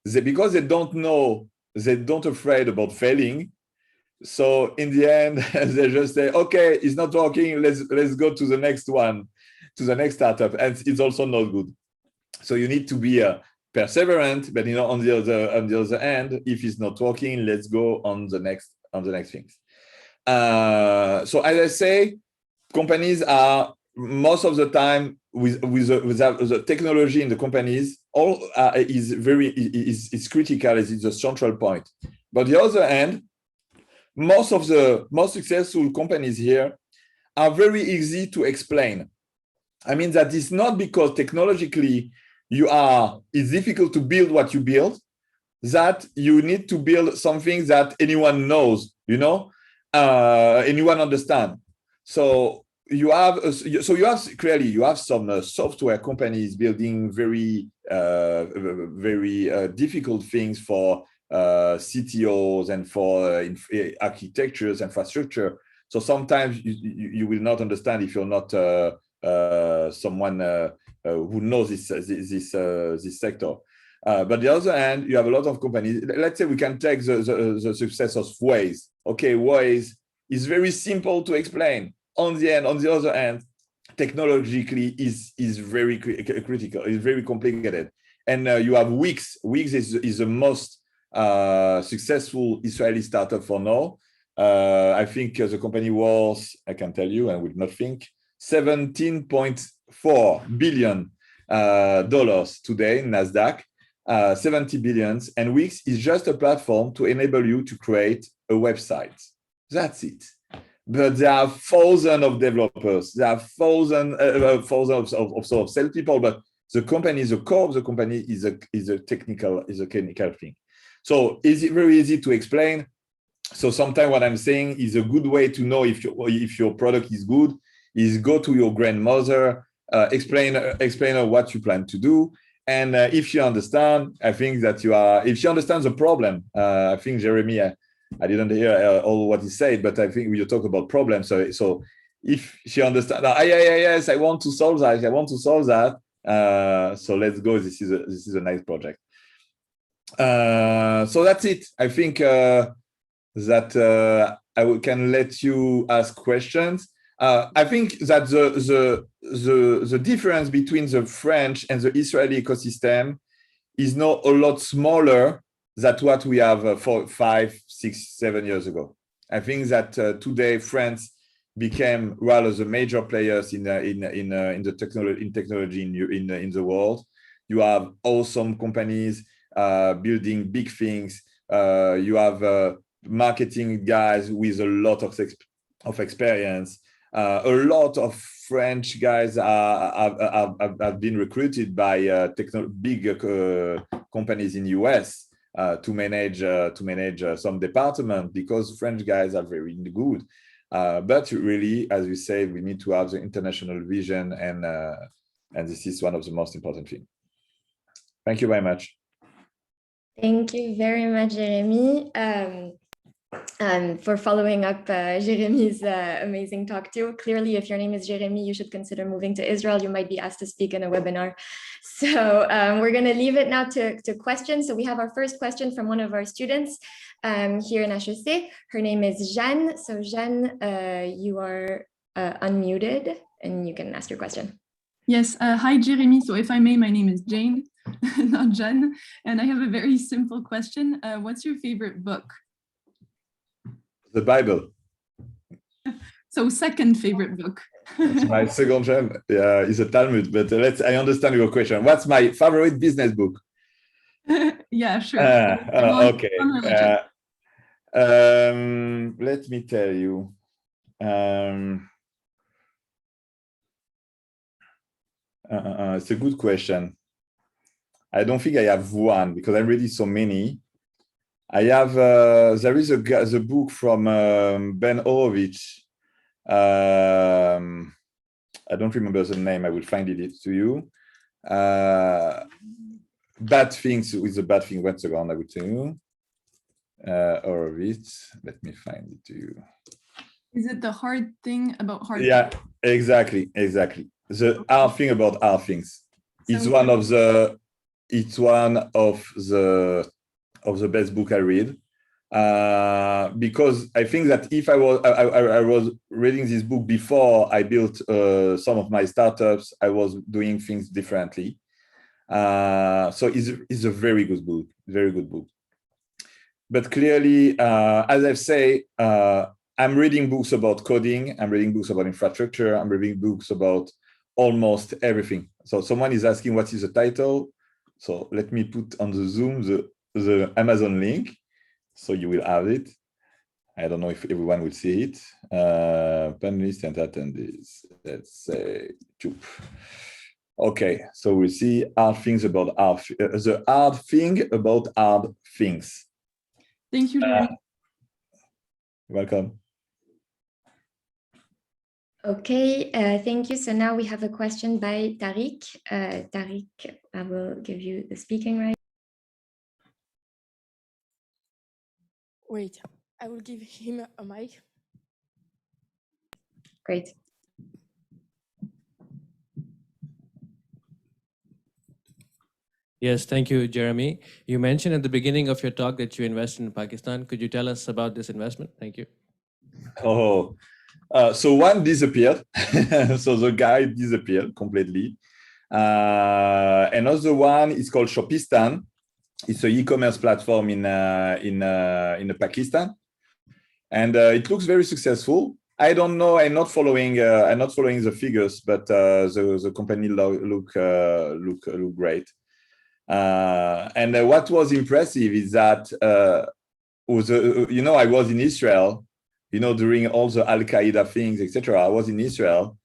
Because they don't know, they don't afraid about failing. So in the end, they just say, okay, it's not working. Let's go to the next one, to the next startup. And it's also not good. So you need to be perseverant, but on the other end, if it's not working, let's go on the next things. So as I say, companies are most of the time with the technology in the companies, is critical, as it's a central point. But the other hand, most of the most successful companies here are very easy to explain. I mean that it's not because technologically it's difficult to build what you build, that you need to build something that anyone knows, anyone understand. So you have some software companies building very difficult things for CTOs and for architectures, infrastructure. So sometimes you will not understand if you're not someone who knows this sector. But the other hand, you have a lot of companies. Let's say we can take the success of Waze. Okay, Waze is very simple to explain. On the other hand, technologically is very critical. It's very complicated. And you have Wix. Wix is the most successful Israeli startup for now. I think the company was, I can tell you, I will not think, $17.4 billion today in NASDAQ, 70 billions. And Wix is just a platform to enable you to create a website. That's it. But there are thousands of developers. There are thousands of salespeople. But the company, the core of the company is a technical thing. So is it very easy to explain? So sometimes what I'm saying is a good way to know if your product is good is go to your grandmother, explain her what you plan to do, and if you understand, I think that if she understands the problem, I think Jeremie. I didn't hear all what he said, but I think we talk about problems. So if she understands, yes, I want to solve that. So let's go. This is a nice project. So that's it. I think that I can let you ask questions. I think that the difference between the French and the Israeli ecosystem is now a lot smaller than what we have 4, 5, 6, 7 years ago. I think that today France became rather the major players in the technology in the world. You have awesome companies building big things. You have marketing guys with a lot of experience. A lot of French guys have been recruited by big companies in US to manage some department, because French guys are very good. But really, as we said, we need to have the international vision, and this is one of the most important things. Thank you very much. Thank you very much, Jeremie, for following up Jeremie's amazing talk too. Clearly, if your name is Jeremie, you should consider moving to Israel. You might be asked to speak in a webinar. So we're going to leave it now to questions. So we have our first question from one of our students here in HEC. Her name is Jeanne. So Jeanne, you are unmuted and you can ask your question. Yes, hi Jeremie. So if I may, my name is Jane, not Jeanne, and I have a very simple question. What's your favorite book? The Bible. So second favorite book. That's my second one is a Talmud, but I understand your question. What's my favorite business book? Yeah, sure. Okay. Let me tell you. It's a good question. I don't think I have one because I read so many. I have there is a book from Ben Horowitz. I don't remember the name. I will find it to you. Bad Things with the Bad Thing. Once again, I will tell you. Horowitz. Let me find it to you. Is it the hard thing about hard? Yeah, exactly. The hard thing about hard things. It's one of the best book I read. Because I think that if I was reading this book before I built some of my startups, I was doing things differently. So it's a very good book, But clearly, as I've said, I'm reading books about coding, I'm reading books about infrastructure, I'm reading books about almost everything. So someone is asking what is the title. So let me put on the Zoom the Amazon link. So you will have it. I don't know if everyone will see it. Panelists and attendees. Let's say, okay. So we see hard things about the hard thing about hard things. Thank you, Jeremie. Welcome. Okay, thank you. So now we have a question by Tariq. Tariq, I will give you the speaking right. Wait, I will give him a mic. Great. Yes, thank you, Jeremie. You mentioned at the beginning of your talk that you invested in Pakistan. Could you tell us about this investment? Thank you. Oh, so one disappeared. So the guy disappeared completely. Another one is called Shopistan. It's an e-commerce platform in Pakistan, and it looks very successful. I don't know. I'm not following the figures, but the company look great. And what was impressive is that I was in Israel, during all the Al Qaeda things, etc. I was in Israel,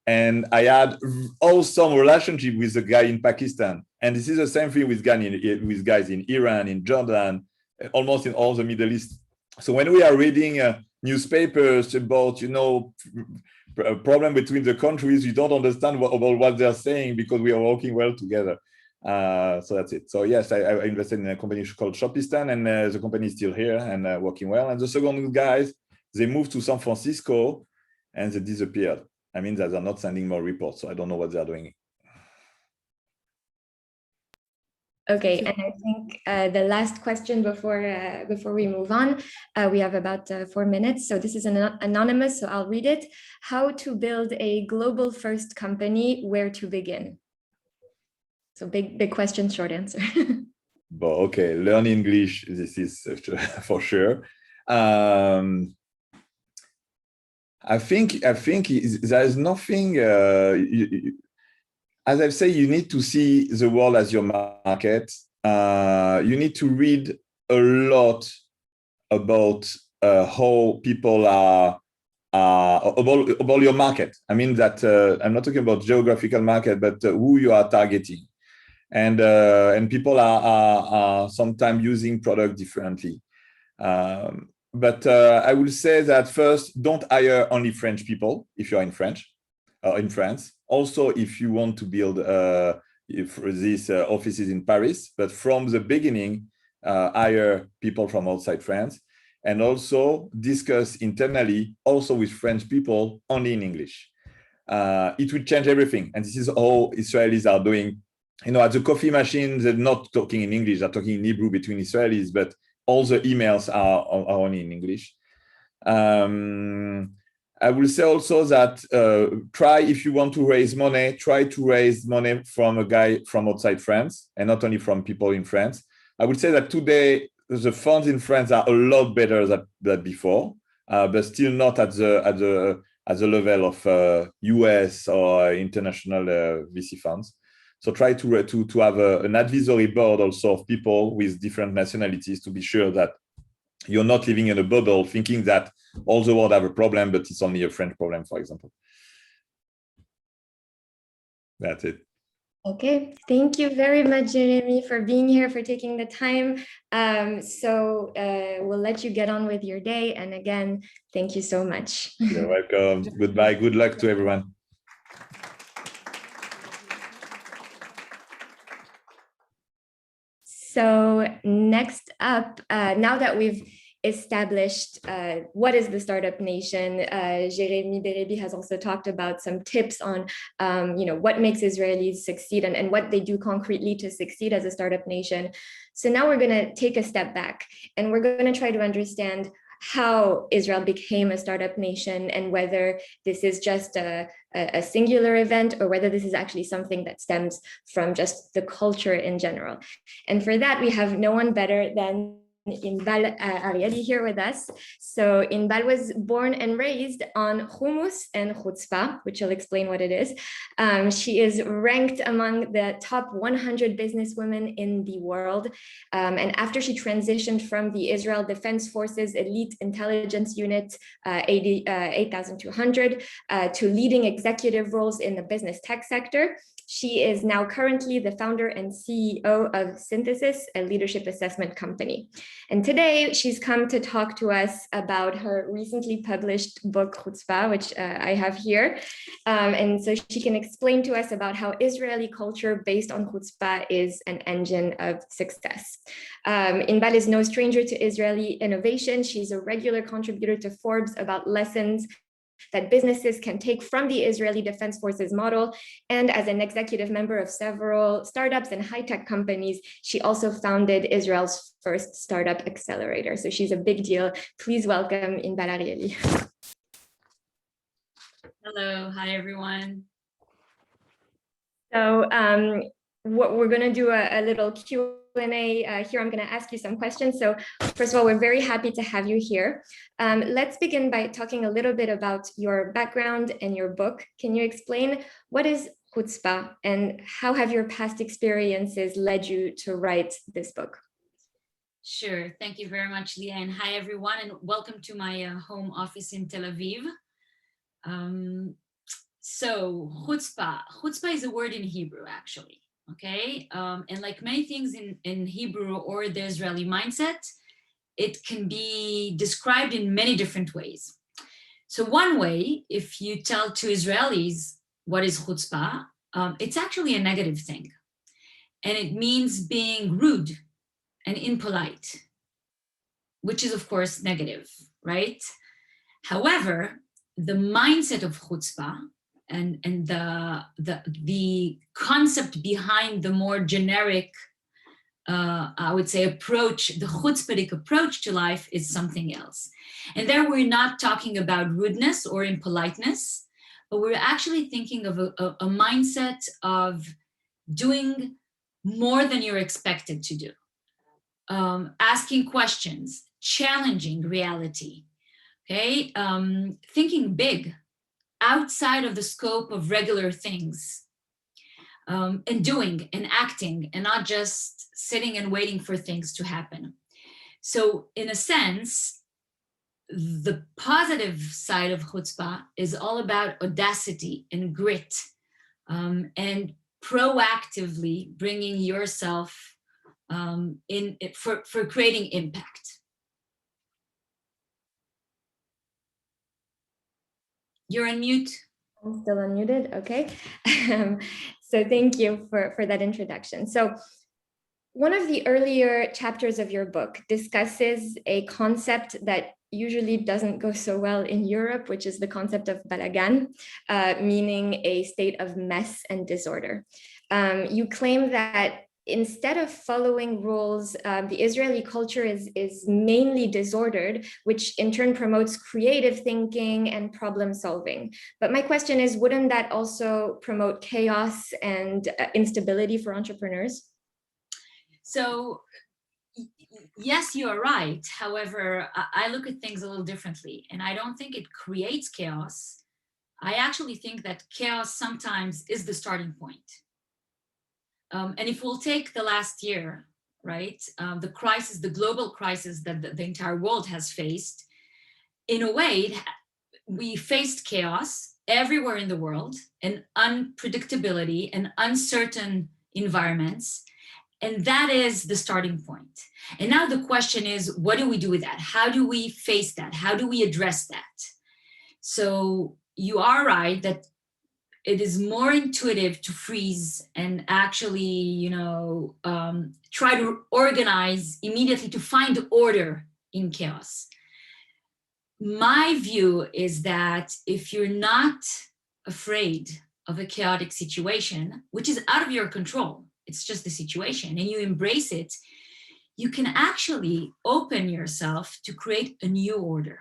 and I had awesome relationship with the guy in Pakistan. And this is the same thing with guys in Iran, in Jordan, almost in all the Middle East. So when we are reading newspapers about, a problem between the countries, you don't understand about what they're saying because we are working well together. So that's it. So yes, I invested in a company called Shopistan, and the company is still here and working well. And the second guys, they moved to San Francisco and they disappeared. I mean that they're not sending more reports, so I don't know what they're doing. Okay, and I think the last question before we move on, we have about 4 minutes. So this is anonymous, so I'll read it. How to build a global first company, where to begin? So big question, short answer. But okay, learn English, this is for sure. I think there's nothing, as I've said, you need to see the world as your market. You need to read a lot about how people are, about your market. I mean that I'm not talking about geographical market, but who you are targeting. And people are sometimes using product differently. But I will say that first, don't hire only French people if you're in France. Also, if you want to build these offices in Paris, but from the beginning, hire people from outside France, and also discuss internally also with French people only in English. It will change everything. And this is how Israelis are doing. You know, at the coffee machine, they're not talking in English, they're talking in Hebrew between Israelis, but all the emails are only in English. I will say also that try, if you want to raise money, try to raise money from a guy from outside France and not only from people in France. I would say that today, the funds in France are a lot better than before, but still not at the level of US or international VC funds. So try to have an advisory board also of people with different nationalities to be sure that you're not living in a bubble thinking that all the world have a problem, but it's only a French problem, for example. That's it. Okay, thank you very much, Jeremie, for being here, for taking the time. We'll let you get on with your day. And again, thank you so much. You're welcome. Goodbye. Good luck to everyone. So next up, now that we've established what is the Startup Nation, Jeremie Berrebi has also talked about some tips on what makes Israelis succeed and what they do concretely to succeed as a startup nation. So now we're going to take a step back and we're going to try to understand how Israel became a startup nation and whether this is just a singular event or whether this is actually something that stems from just the culture in general. And for that, we have no one better than Inbal Arieli here with us. So Inbal was born and raised on hummus and chutzpah, which I'll explain what it is. She is ranked among the top 100 businesswomen in the world. And after she transitioned from the Israel Defense Forces Elite Intelligence Unit 8200 to leading executive roles in the business tech sector, she is now currently the founder and CEO of Synthesis, a leadership assessment company. And today she's come to talk to us about her recently published book, Chutzpah, which I have here. And so she can explain to us about how Israeli culture based on Chutzpah is an engine of success. Inbal is no stranger to Israeli innovation. She's a regular contributor to Forbes about lessons that businesses can take from the Israeli Defense Forces model. And as an executive member of several startups and high-tech companies, she also founded Israel's first startup accelerator. So she's a big deal. Please welcome Inbal Arieli. Hello, hi everyone. So what we're going to do a little Q&A here. I'm going to ask you some questions. So first of all, we're very happy to have you here. Let's begin by talking a little bit about your background and your book. Can you explain what is Chutzpah and how have your past experiences led you to write this book? Sure. Thank you very much, Leah. And hi, everyone, and welcome to my home office in Tel Aviv. So Chutzpah. Chutzpah is a word in Hebrew, actually. Okay. And like many things in Hebrew or the Israeli mindset, it can be described in many different ways. So one way, if you tell to Israelis what is chutzpah, it's actually a negative thing. And it means being rude and impolite, which is of course negative, right? However, the mindset of chutzpah and the concept behind the more generic, I would say, approach, the chutzpahdik approach to life is something else. And there we're not talking about rudeness or impoliteness, but we're actually thinking of a mindset of doing more than you're expected to do. Asking questions, challenging reality, okay? Thinking big, outside of the scope of regular things, and doing and acting and not just sitting and waiting for things to happen. So in a sense, the positive side of chutzpah is all about audacity and grit, and proactively bringing yourself in for creating impact. You're on mute. I'm still unmuted, okay. So thank you for that introduction. So one of the earlier chapters of your book discusses a concept that usually doesn't go so well in Europe, which is the concept of balagan, meaning a state of mess and disorder. You claim that instead of following rules, the Israeli culture is mainly disordered, which in turn promotes creative thinking and problem solving. But my question is, wouldn't that also promote chaos and instability for entrepreneurs? So yes, you are right. However, I look at things a little differently, and I don't think it creates chaos. I actually think that chaos sometimes is the starting point. And if we'll take the last year, right, the crisis, the global crisis that the entire world has faced, in a way, we faced chaos everywhere in the world, and unpredictability and uncertain environments. And that is the starting point. And now the question is, what do we do with that? How do we face that? How do we address that? So you are right that it is more intuitive to freeze and actually, try to organize immediately to find order in chaos. My view is that if you're not afraid of a chaotic situation, which is out of your control, it's just the situation, and you embrace it, you can actually open yourself to create a new order.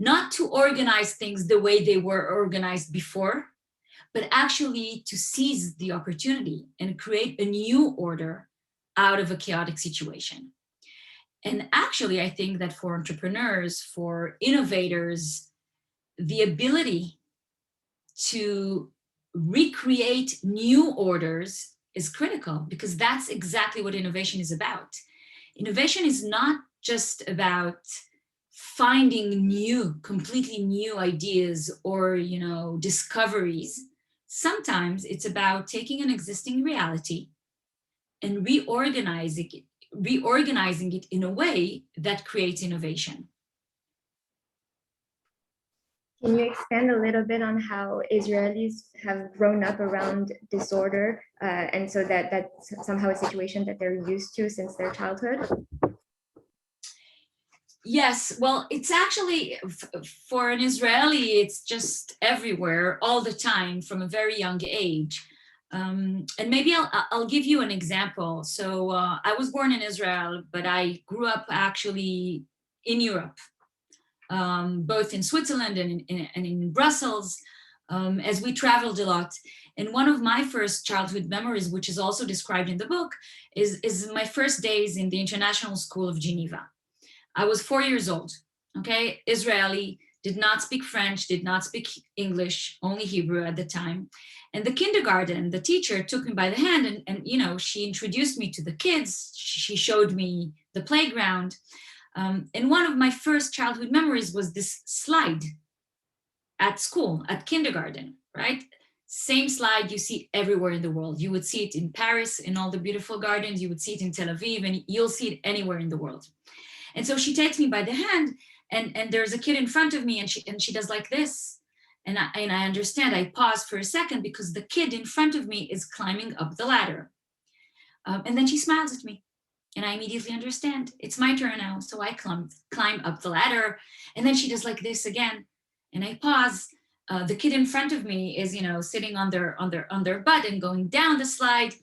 Not to organize things the way they were organized before, but actually to seize the opportunity and create a new order out of a chaotic situation. And actually, I think that for entrepreneurs, for innovators, the ability to recreate new orders is critical, because that's exactly what innovation is about. Innovation is not just about finding new, completely new ideas or, discoveries. Sometimes it's about taking an existing reality and reorganizing it in a way that creates innovation. Can you expand a little bit on how Israelis have grown up around disorder, and so that's somehow a situation that they're used to since their childhood? Yes, well, it's actually, for an Israeli, it's just everywhere, all the time, from a very young age. And maybe I'll give you an example. So I was born in Israel, but I grew up actually in Europe. Both in Switzerland and in Brussels, as we traveled a lot. And one of my first childhood memories, which is also described in the book, is my first days in the International School of Geneva. I was 4 years old, okay? Israeli, did not speak French, did not speak English, only Hebrew at the time. And the kindergarten, the teacher took me by the hand and she introduced me to the kids. She showed me the playground. And one of my first childhood memories was this slide at school, at kindergarten, right? Same slide you see everywhere in the world. You would see it in Paris, in all the beautiful gardens. You would see it in Tel Aviv, and you'll see it anywhere in the world. And so she takes me by the hand, and there's a kid in front of me, and she does like this. And I understand, I pause for a second because the kid in front of me is climbing up the ladder. And then she smiles at me. And I immediately understand, it's my turn now. So I climb up the ladder, and then she does like this again. And I pause. The kid in front of me is, sitting on their butt and going down the slide.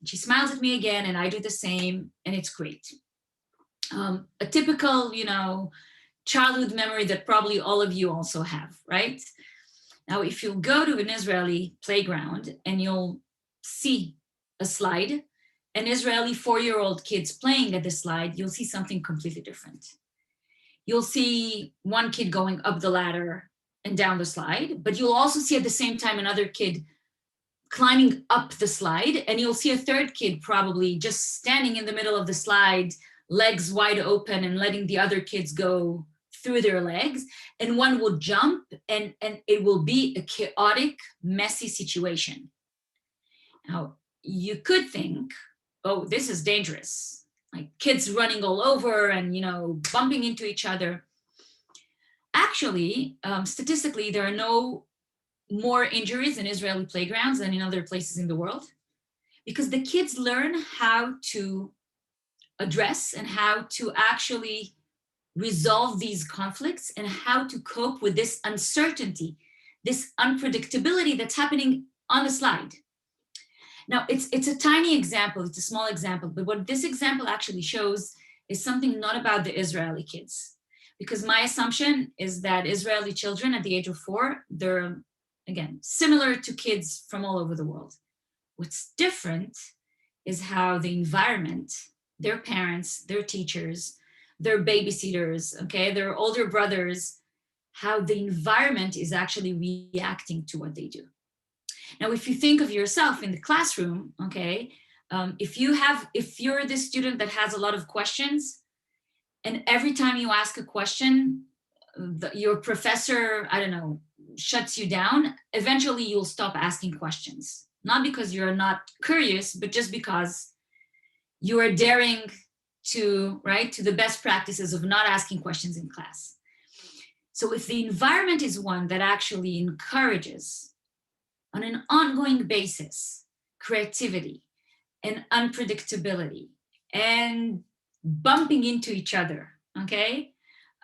And she smiles at me again, and I do the same, and it's great. A typical, childhood memory that probably all of you also have, right? Now, if you go to an Israeli playground and you'll see a slide, an Israeli 4-year-old kids playing at the slide, you'll see something completely different. You'll see one kid going up the ladder and down the slide, but you'll also see at the same time another kid climbing up the slide, and you'll see a third kid probably just standing in the middle of the slide, legs wide open and letting the other kids go through their legs, and one will jump and it will be a chaotic, messy situation. Now, you could think, oh, this is dangerous, like kids running all over and, bumping into each other. actually, statistically, there are no more injuries in Israeli playgrounds than in other places in the world, because the kids learn how to address and how to actually resolve these conflicts and how to cope with this uncertainty, this unpredictability that's happening on the slide. Now, it's a tiny example, it's a small example, but what this example actually shows is something not about the Israeli kids. Because my assumption is that Israeli children at the age of 4, they're, again, similar to kids from all over the world. What's different is how the environment, their parents, their teachers, their babysitters, okay, their older brothers, how the environment is actually reacting to what they do. Now, if you think of yourself in the classroom, okay, if you're the student that has a lot of questions, and every time you ask a question, your professor, I don't know, shuts you down, eventually you'll stop asking questions. Not because you're not curious, but just because you are daring to the best practices of not asking questions in class. So if the environment is one that actually encourages on an ongoing basis creativity and unpredictability and bumping into each other, okay?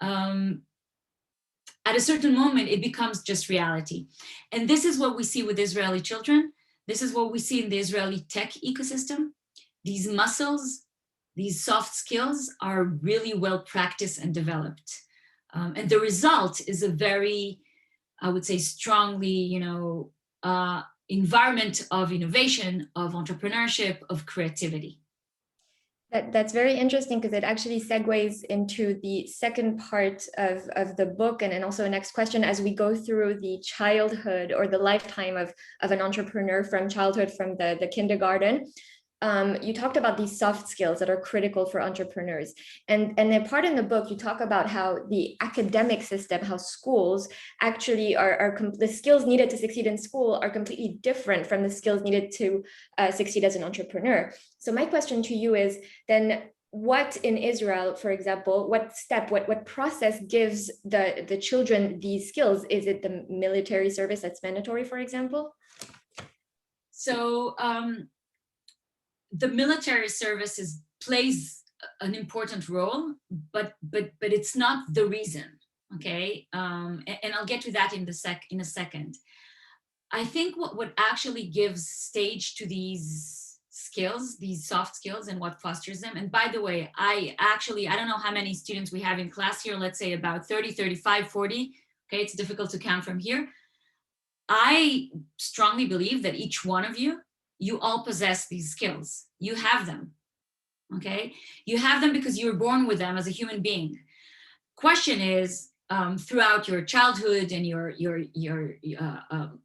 At a certain moment, it becomes just reality. And this is what we see with Israeli children. This is what we see in the Israeli tech ecosystem. These muscles, these soft skills are really well practiced and developed. And the result is a very, I would say, strongly, environment of innovation, of entrepreneurship, of creativity. That's very interesting, because it actually segues into the second part of the book, and also the next question, as we go through the childhood or the lifetime of an entrepreneur from childhood, from the kindergarten. You talked about these soft skills that are critical for entrepreneurs. And a part in the book, you talk about how the academic system, how schools actually the skills needed to succeed in school are completely different from the skills needed to succeed as an entrepreneur. So my question to you is then, what in Israel, for example, what process gives the children these skills? Is it the military service that's mandatory, for example? So, the military service plays an important role, but it's not the reason, okay? And I'll get to that in a second. I think what actually gives stage to these skills, these soft skills, and what fosters them. And by the way, I don't know how many students we have in class here, let's say about 30, 35, 40, okay? It's difficult to count from here. I strongly believe that each one of you all possess these skills. You have them, okay? You have them because you were born with them as a human being. Question is, throughout your childhood and your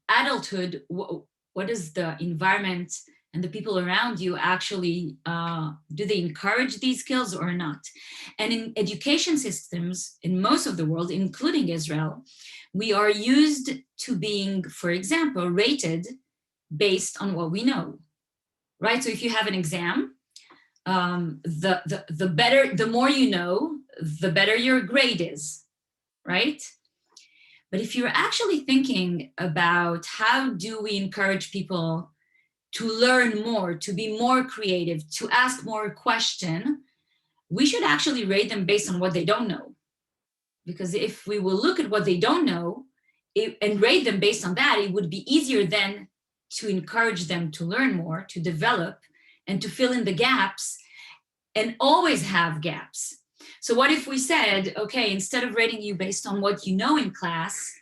adulthood, what is the environment and the people around you actually, do they encourage these skills or not? And in education systems in most of the world, including Israel, we are used to being, for example, rated based on what we know, right? So if you have an exam, the more you know, the better your grade is, right? But if you're actually thinking about how do we encourage people to learn more, to be more creative, to ask more questions, we should actually rate them based on what they don't know. Because if we will look at what they don't know and rate them based on that, it would be easier then to encourage them to learn more, to develop, and to fill in the gaps, and always have gaps. So what if we said, okay, instead of rating you based on what you know in class,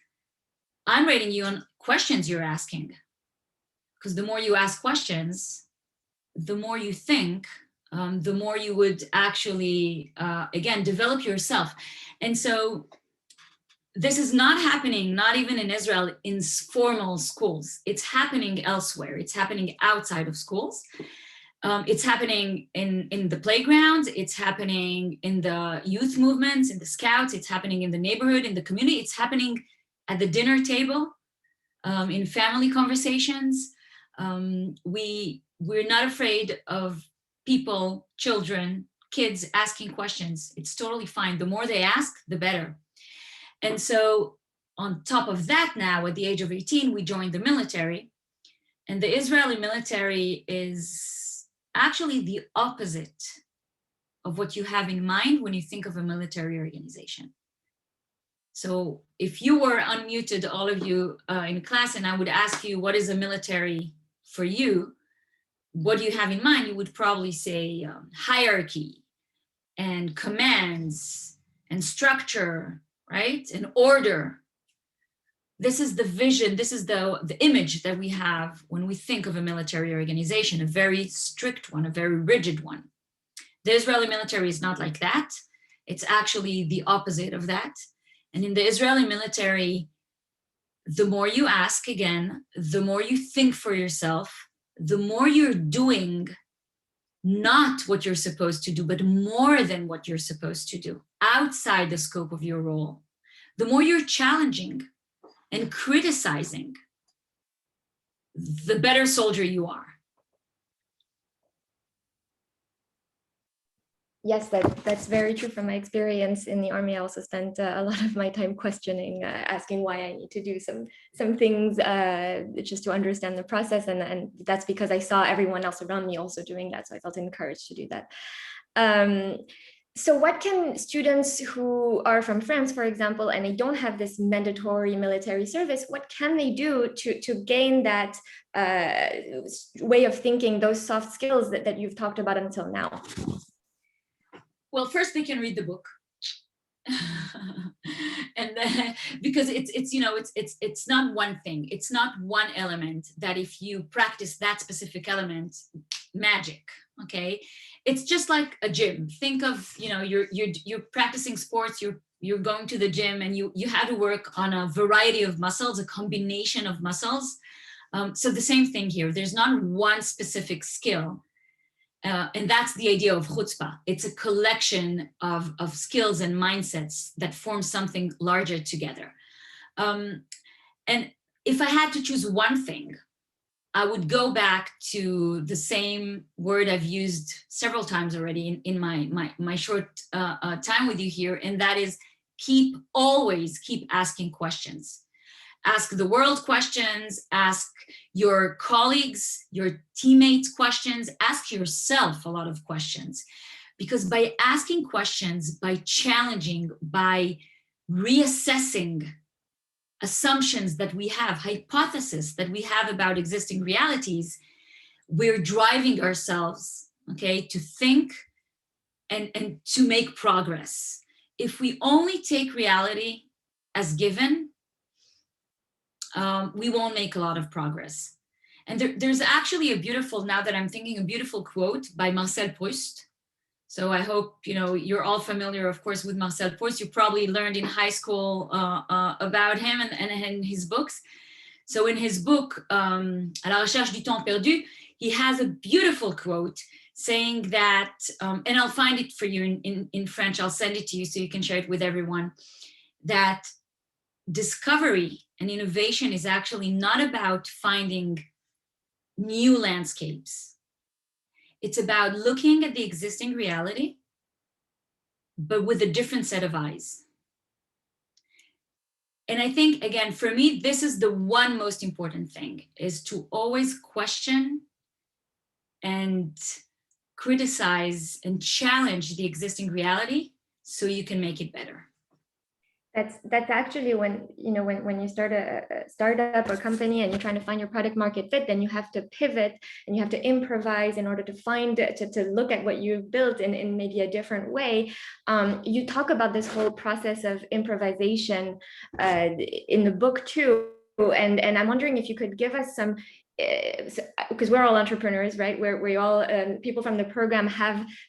I'm rating you on questions you're asking. Because the more you ask questions, the more you think, the more you would actually, again, develop yourself. And so this is not happening, not even in Israel, in formal schools. It's happening elsewhere. It's happening outside of schools. It's happening in the playgrounds. It's happening in the youth movements, in the scouts. It's happening in the neighborhood, in the community. It's happening at the dinner table, in family conversations. We're not afraid of people, children, kids asking questions. It's totally fine. The more they ask, the better. And so on top of that, now at the age of 18, we joined the military. And the Israeli military is actually the opposite of what you have in mind when you think of a military organization. So if you were unmuted, all of you in class, and I would ask you, what is a military for you? What do you have in mind? You would probably say hierarchy and commands and structure, right? And order. This is the vision, this is the image that we have when we think of a military organization, a very strict one, a very rigid one. The Israeli military is not like that. It's actually the opposite of that. And in the Israeli military, the more you ask again, the more you think for yourself, the more you're doing not what you're supposed to do, but more than what you're supposed to do, outside the scope of your role, the more you're challenging and criticizing, the better soldier you are. Yes, that's very true from my experience in the army. I also spent a lot of my time questioning, asking why I need to do some things just to understand the process. And that's because I saw everyone else around me also doing that. So I felt encouraged to do that. So what can students who are from France, for example, and they don't have this mandatory military service, what can they do to gain that way of thinking, those soft skills that you've talked about until now? Well, first they can read the book. And then, because it's not one thing, it's not one element that if you practice that specific element, magic, okay? It's just like a gym. Think of, you're practicing sports, you're going to the gym, and you have to work on a variety of muscles, a combination of muscles. So the same thing here, there's not one specific skill. And that's the idea of Chutzpah. It's a collection of skills and mindsets that form something larger together. And if I had to choose one thing, I would go back to the same word I've used several times already in my short time with you here, and that is always keep asking questions. Ask the world questions, ask your colleagues, your teammates questions, ask yourself a lot of questions. Because by asking questions, by challenging, by reassessing assumptions that we have, hypotheses that we have about existing realities, we're driving ourselves, okay, to think and to make progress. If we only take reality as given, we won't make a lot of progress. And there's actually now that I'm thinking, a beautiful quote by Marcel Proust. So I hope, you're all familiar, of course, with Marcel Proust. You probably learned in high school about him and his books. So in his book, À la recherche du temps perdu, he has a beautiful quote saying that, and I'll find it for you in French, I'll send it to you so you can share it with everyone, that discovery and innovation is actually not about finding new landscapes. It's about looking at the existing reality, but with a different set of eyes. And I think, again, for me, this is the one most important thing, is to always question and criticize and challenge the existing reality so you can make it better. That's actually when you start a startup or company and you're trying to find your product market fit, then you have to pivot and you have to improvise in order to to look at what you've built in maybe a different way. You talk about this whole process of improvisation in the book too, and I'm wondering if you could give us some, because we're all entrepreneurs, right? We all, people from the program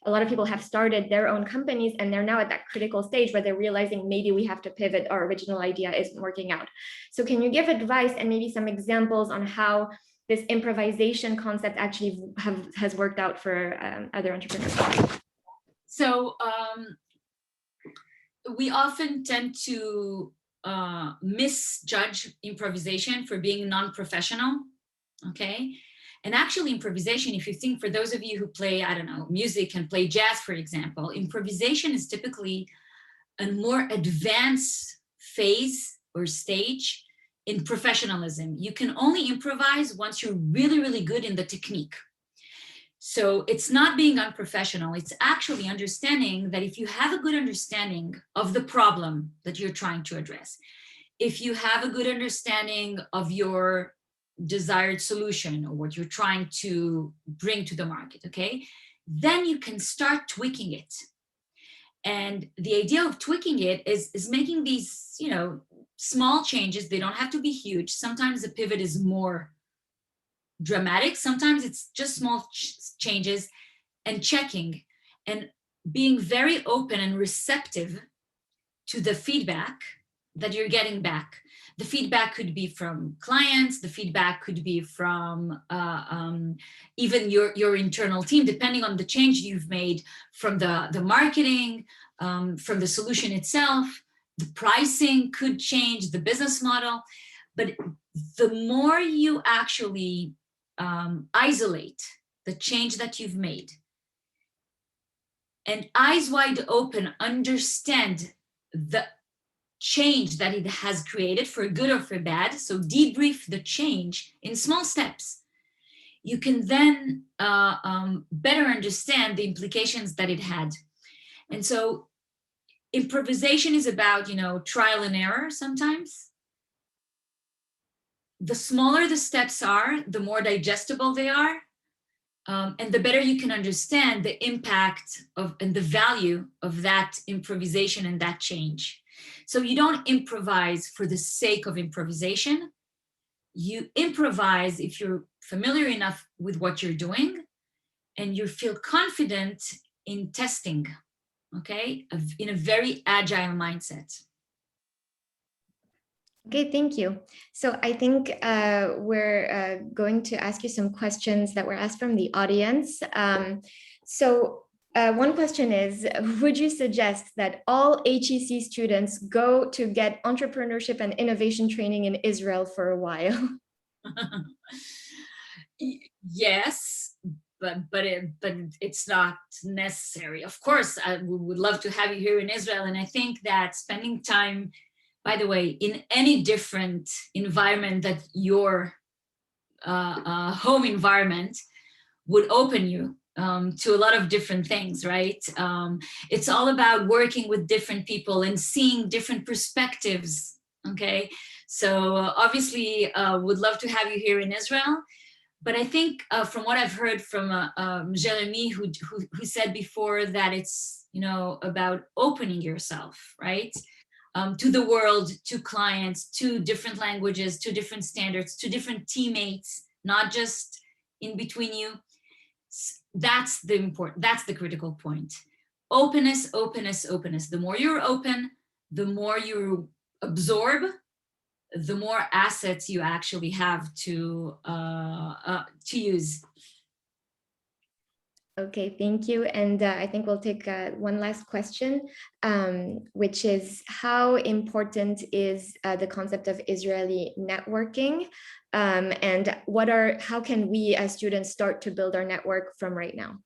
a lot of people have started their own companies, and they're now at that critical stage where they're realizing maybe we have to pivot, our original idea isn't working out. So can you give advice and maybe some examples on how this improvisation concept actually has worked out for other entrepreneurs? So we often tend to misjudge improvisation for being non-professional. Okay. And actually improvisation, if you think, for those of you who play, I don't know, music and play jazz, for example, improvisation is typically a more advanced phase or stage in professionalism. You can only improvise once you're really, really good in the technique. So it's not being unprofessional, it's actually understanding that if you have a good understanding of the problem that you're trying to address, if you have a good understanding of your desired solution or what you're trying to bring to the market, okay, then you can start tweaking it. And the idea of tweaking it is making these, you know, small changes. They don't have to be huge. Sometimes the pivot is more dramatic. Sometimes it's just small changes, and checking and being very open and receptive to the feedback that you're getting back. The feedback could be from clients, the feedback could be from even your internal team, depending on the change you've made, from the marketing, from the solution itself. The pricing could change, the business model. But the more you actually isolate the change that you've made and eyes wide open, understand the change that it has created, for good or for bad, so debrief the change in small steps, you can then better understand the implications that it had. And so improvisation is about, you know, trial and error sometimes. The smaller the steps are, the more digestible they are, and the better you can understand the impact of and the value of that improvisation and that change. So you don't improvise for the sake of improvisation. You improvise if you're familiar enough with what you're doing and you feel confident in testing, okay, in a very agile mindset. Okay, thank you. So I think we're going to ask you some questions that were asked from the audience. One question is, would you suggest that all HEC students go to get entrepreneurship and innovation training in Israel for a while? Yes, but it's not necessary. Of course, we would love to have you here in Israel. And I think that spending time, by the way, in any different environment that your home environment would open you to a lot of different things, right? It's all about working with different people and seeing different perspectives, okay? So obviously would love to have you here in Israel. But I think from what I've heard from Jeremie, who said before that it's, you know, about opening yourself, right? To the world, to clients, to different languages, to different standards, to different teammates, not just in between you. That's the critical point. Openness, openness, openness. The more you're open, the more you absorb, the more assets you actually have to use. Okay, thank you. And I think we'll take one last question, which is, how important is the concept of Israeli networking? And how can we as students start to build our network from right now?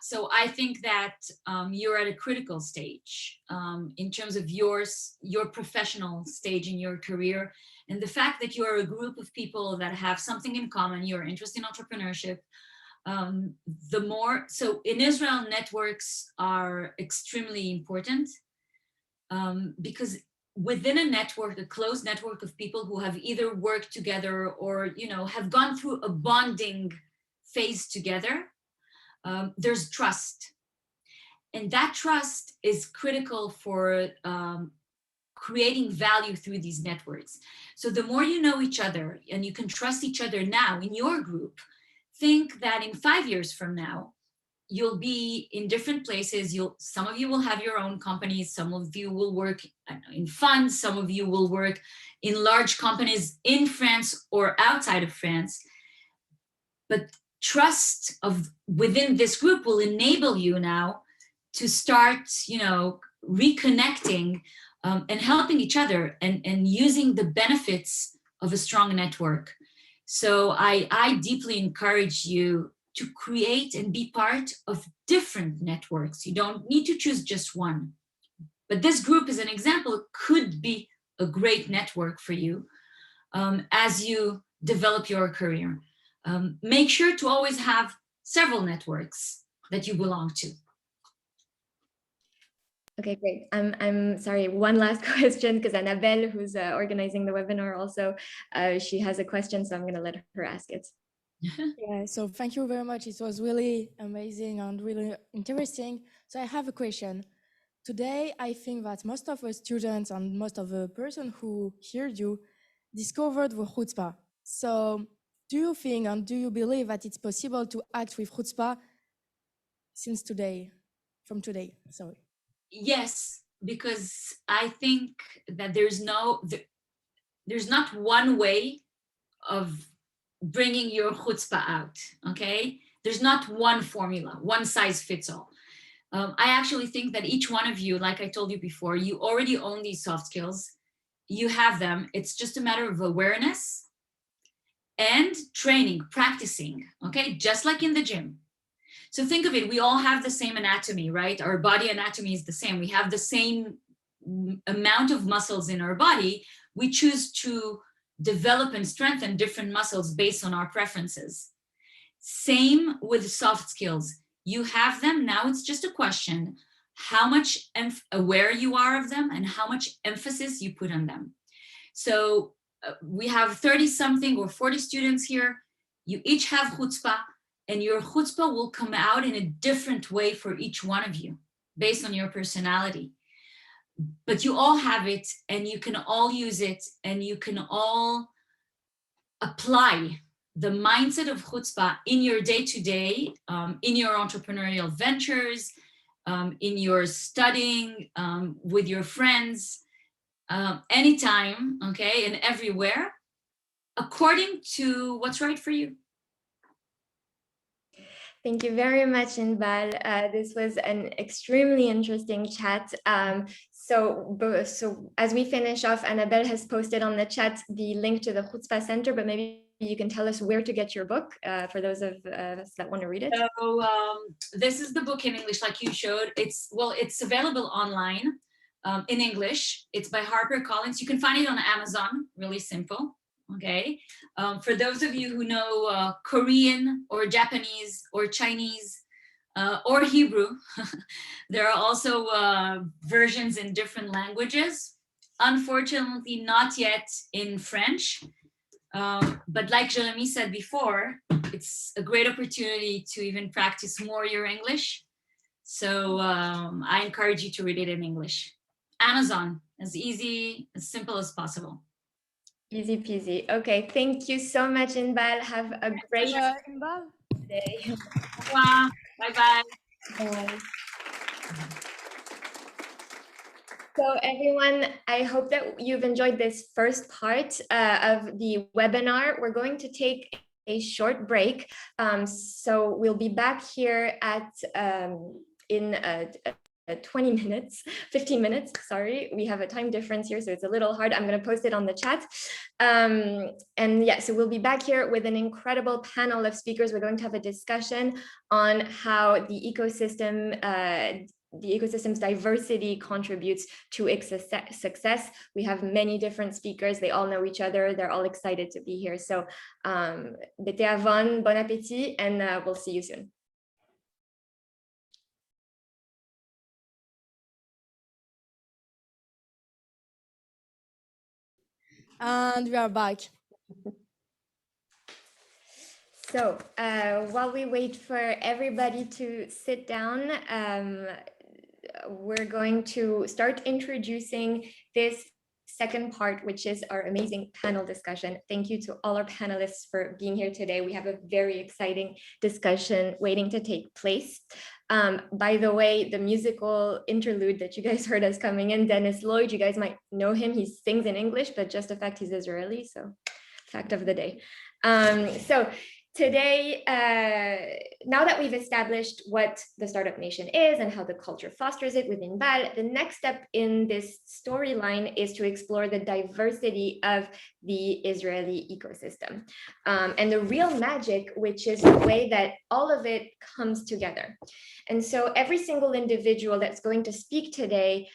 So I think that you're at a critical stage in terms of your professional stage in your career. And the fact that you're a group of people that have something in common, you're interested in entrepreneurship, so in Israel, networks are extremely important because within a network, a close network of people who have either worked together or, you know, have gone through a bonding phase together, there's trust. And that trust is critical for creating value through these networks. So the more you know each other and you can trust each other now in your group, think that in 5 years from now, you'll be in different places. Some of you will have your own companies. Some of you will work in funds. Some of you will work in large companies in France or outside of France. But trust within this group will enable you now to start, you know, reconnecting and helping each other and using the benefits of a strong network. So I deeply encourage you to create and be part of different networks. You don't need to choose just one. But this group, as an example, could be a great network for you as you develop your career. Make sure to always have several networks that you belong to. Okay, great. I'm sorry, one last question, because Annabelle, who's organizing the webinar also, she has a question, so I'm going to let her ask it. Yeah, so thank you very much. It was really amazing and really interesting. So I have a question. Today, I think that most of the students and most of the person who heard you discovered the Chutzpah. So do you think and do you believe that it's possible to act with Chutzpah since today, from today, sorry? Yes, because I think that there's not one way of bringing your chutzpah out, okay? There's not one formula, one size fits all. I actually think that each one of you, like I told you before, you already own these soft skills. You have them. It's just a matter of awareness and training, practicing, okay? Just like in the gym. So think of it, we all have the same anatomy, right? Our body anatomy is the same. We have the same amount of muscles in our body. We choose to develop and strengthen different muscles based on our preferences. Same with soft skills. You have them, now it's just a question, how much aware you are of them and how much emphasis you put on them. So we have 30 something or 40 students here. You each have chutzpah, and your chutzpah will come out in a different way for each one of you based on your personality. But you all have it, and you can all use it, and you can all apply the mindset of chutzpah in your day-to-day, in your entrepreneurial ventures, in your studying, with your friends, anytime, okay, and everywhere, according to what's right for you. Thank you very much, Inbal. This was an extremely interesting chat. So as we finish off, Annabelle has posted on the chat the link to the Chutzpah Center, but maybe you can tell us where to get your book for those of us that want to read it. So this is the book in English, like you showed. It's available online in English. It's by HarperCollins. You can find it on Amazon, really simple. Okay, for those of you who know Korean or Japanese or Chinese or Hebrew, there are also versions in different languages. Unfortunately, not yet in French. But like Jeremie said before, it's a great opportunity to even practice more your English. So I encourage you to read it in English. Amazon, as easy, as simple as possible. Easy peasy. Okay, thank you so much, Inbal. Have a great day. Bye-bye. Bye. So everyone, I hope that you've enjoyed this first part of the webinar. We're going to take a short break. So we'll be back here at in 20 minutes, 15 minutes, sorry. We have a time difference here, so it's a little hard. I'm going to post it on the chat. And yeah, so we'll be back here with an incredible panel of speakers. We're going to have a discussion on how the ecosystem's diversity contributes to its success. We have many different speakers. They all know each other. They're all excited to be here. So bete avon, bon appétit, and we'll see you soon. And we are back. So while we wait for everybody to sit down, we're going to start introducing this second part, which is our amazing panel discussion. Thank you to all our panelists for being here today. We have a very exciting discussion waiting to take place. By the way, the musical interlude that you guys heard us coming in, Dennis Lloyd, you guys might know him. He sings in English, but just the fact he's Israeli, so fact of the day. So Today, now that we've established what the Startup Nation is and how the culture fosters it within Inbal, the next step in this storyline is to explore the diversity of the Israeli ecosystem and the real magic, which is the way that all of it comes together. And so every single individual that's going to speak today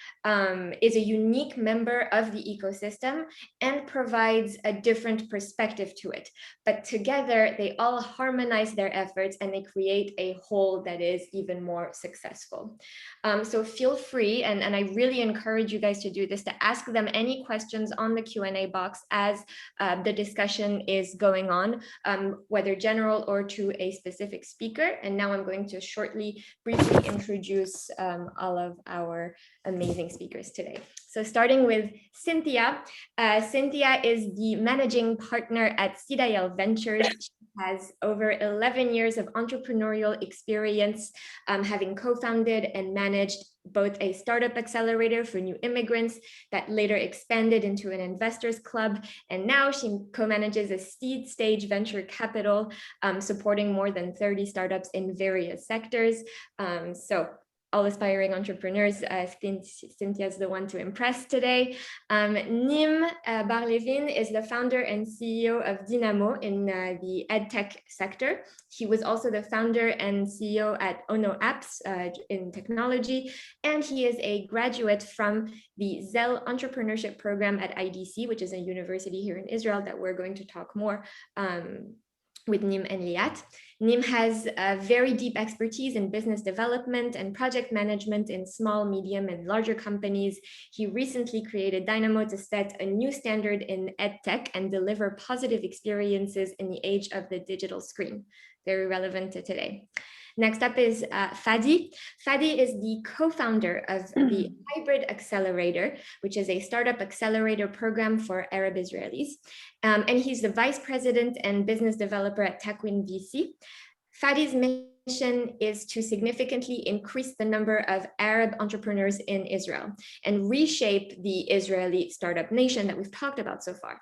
is a unique member of the ecosystem and provides a different perspective to it. But together, they all harmonize their efforts and they create a whole that is even more successful. So feel free, and I really encourage you guys to do this, to ask them any questions on the Q&A box as the discussion is going on, whether general or to a specific speaker. And now I'm going to shortly, briefly introduce all of our amazing speakers today. So starting with Cynthia. Cynthia is the managing partner at Sidayel Ventures. She has over 11 years of entrepreneurial experience, having co-founded and managed both a startup accelerator for new immigrants that later expanded into an investors club. And now she co-manages a seed stage venture capital, supporting more than 30 startups in various sectors. So all aspiring entrepreneurs, Cynthia is the one to impress today. Nim Barlevin is the founder and CEO of Dynamo in the EdTech sector. He was also the founder and CEO at Ono Apps in technology, and he is a graduate from the Zell Entrepreneurship Program at IDC, which is a university here in Israel that we're going to talk more with Nim and Liat. Nim has a very deep expertise in business development and project management in small, medium, and larger companies. He recently created Dynamo to set a new standard in EdTech and deliver positive experiences in the age of the digital screen. Very relevant to today. Next up is Fadi. Fadi is the co-founder of the Hybrid Accelerator, which is a startup accelerator program for Arab Israelis. And he's the vice president and business developer at Takwin VC. Fadi's mission is to significantly increase the number of Arab entrepreneurs in Israel and reshape the Israeli startup nation that we've talked about so far.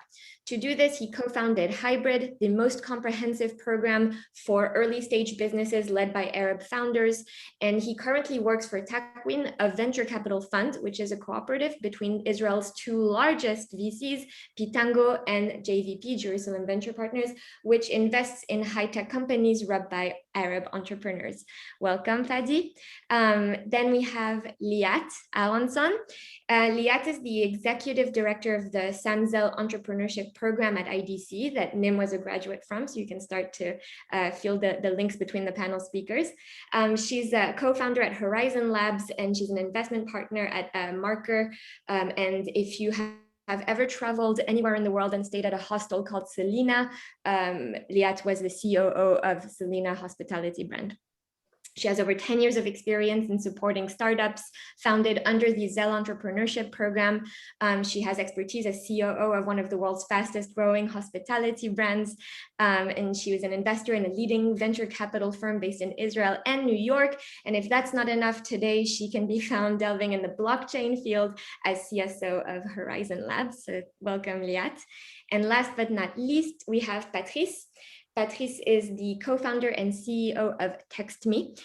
To do this, he co-founded Hybrid, the most comprehensive program for early stage businesses led by Arab founders. And he currently works for Takwin, a venture capital fund, which is a cooperative between Israel's two largest VCs, Pitango and JVP, Jerusalem Venture Partners, which invests in high-tech companies run by Arab entrepreneurs. Welcome, Fadi. Then we have Liat Aronson. Liat is the executive director of the Samzel Entrepreneurship Program at IDC that Nim was a graduate from, so you can start to feel the links between the panel speakers. She's a co-founder at Horizon Labs, and she's an investment partner at Marker. And if you have ever traveled anywhere in the world and stayed at a hostel called Selina, Liat was the COO of Selina Hospitality brand. She has over 10 years of experience in supporting startups founded under the Zell Entrepreneurship Program. She has expertise as COO of one of the world's fastest growing hospitality brands. And she was an investor in a leading venture capital firm based in Israel and New York. And if that's not enough, today she can be found delving in the blockchain field as CSO of Horizon Labs. So welcome, Liat. And last but not least, we have Patrice. Patrice is the co-founder and CEO of TextMe.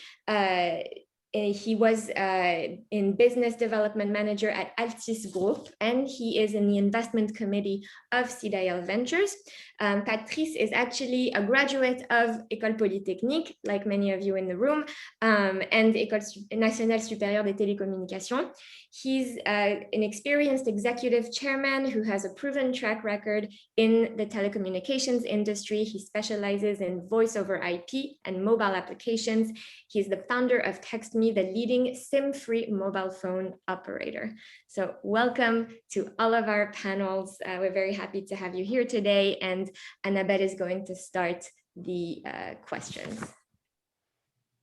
He was in business development manager at Altis Group, and he is in the investment committee of Sidayel Ventures. Patrice is actually a graduate of École Polytechnique, like many of you in the room, and École Nationale Supérieure des Télécommunications. He's an experienced executive chairman who has a proven track record in the telecommunications industry. He specializes in voice over IP and mobile applications. He's the founder of TextMe, the leading SIM-free mobile phone operator. So welcome to all of our panels. We're very happy to have you here today, and Annabelle is going to start the questions.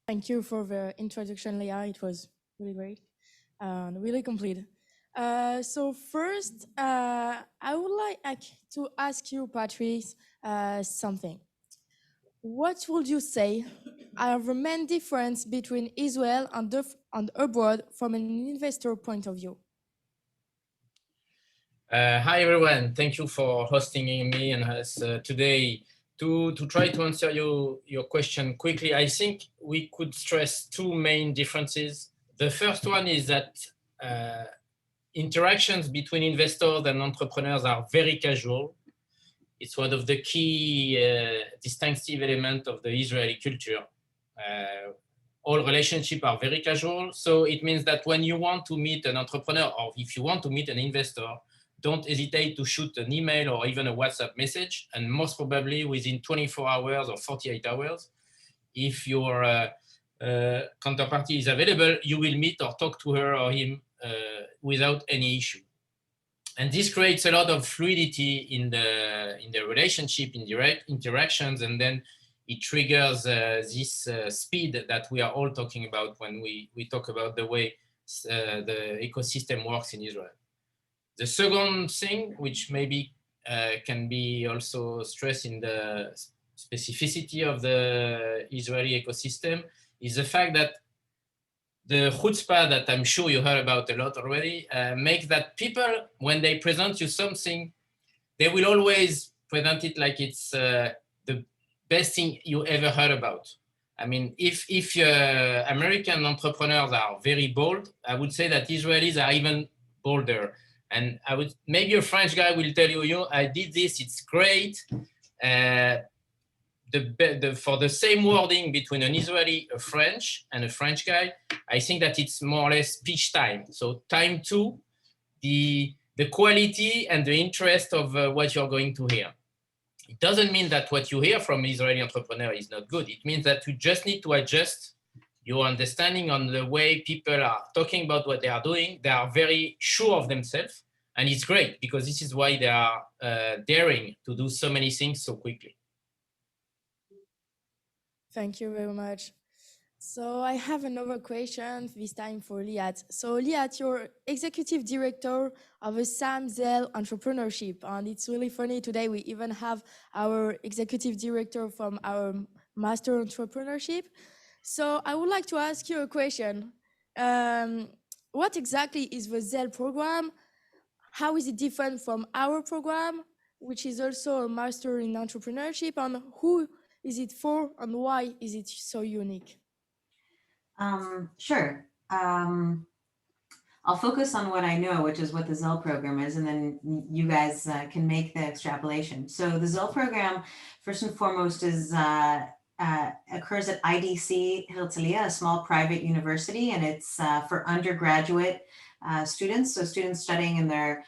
Thank you for the introduction, Leah. It was really great. Really complete. So first, I would like to ask you, Patrice, something. What would you say are the main difference between Israel and abroad from an investor point of view? Hi, everyone. Thank you for hosting me and us today To try to answer your question quickly, I think we could stress two main differences. The first one is that interactions between investors and entrepreneurs are very casual. It's one of the key distinctive elements of the Israeli culture. All relationships are very casual. So it means that when you want to meet an entrepreneur, or if you want to meet an investor, don't hesitate to shoot an email or even a WhatsApp message. And most probably within 24 hours or 48 hours, if your counterparty is available, you will meet or talk to her or him without any issue. And this creates a lot of fluidity in the relationship, in direct interactions, and then it triggers this speed that we are all talking about when we talk about the way the ecosystem works in Israel. The second thing, which maybe can be also stressed in the specificity of the Israeli ecosystem, is the fact that the chutzpah that I'm sure you heard about a lot already makes that people, when they present you something, they will always present it like it's the best thing you ever heard about. I mean, if American entrepreneurs are very bold, I would say that Israelis are even bolder. And maybe a French guy will tell you, I did this, it's great. For the same wording between an Israeli, a French, and a French guy, I think that it's more or less pitch time. So time to the quality and the interest of what you're going to hear. It doesn't mean that what you hear from Israeli entrepreneur is not good. It means that you just need to adjust your understanding on the way people are talking about what they are doing. They are very sure of themselves. And it's great because this is why they are daring to do so many things so quickly. Thank you very much. So I have another question, this time for Liat. So Liat, you're executive director of a Sam Zell entrepreneurship. And it's really funny, today we even have our executive director from our master entrepreneurship. So I would like to ask you a question. What exactly is the Zell program? How is it different from our program, which is also a master in entrepreneurship? And who is it for and why is it so unique? Sure. I'll focus on what I know, which is what the Zell program is, and then you guys can make the extrapolation. So the Zell program, first and foremost, is occurs at IDC Herzliya, a small private university, and it's for undergraduate students, so students studying in their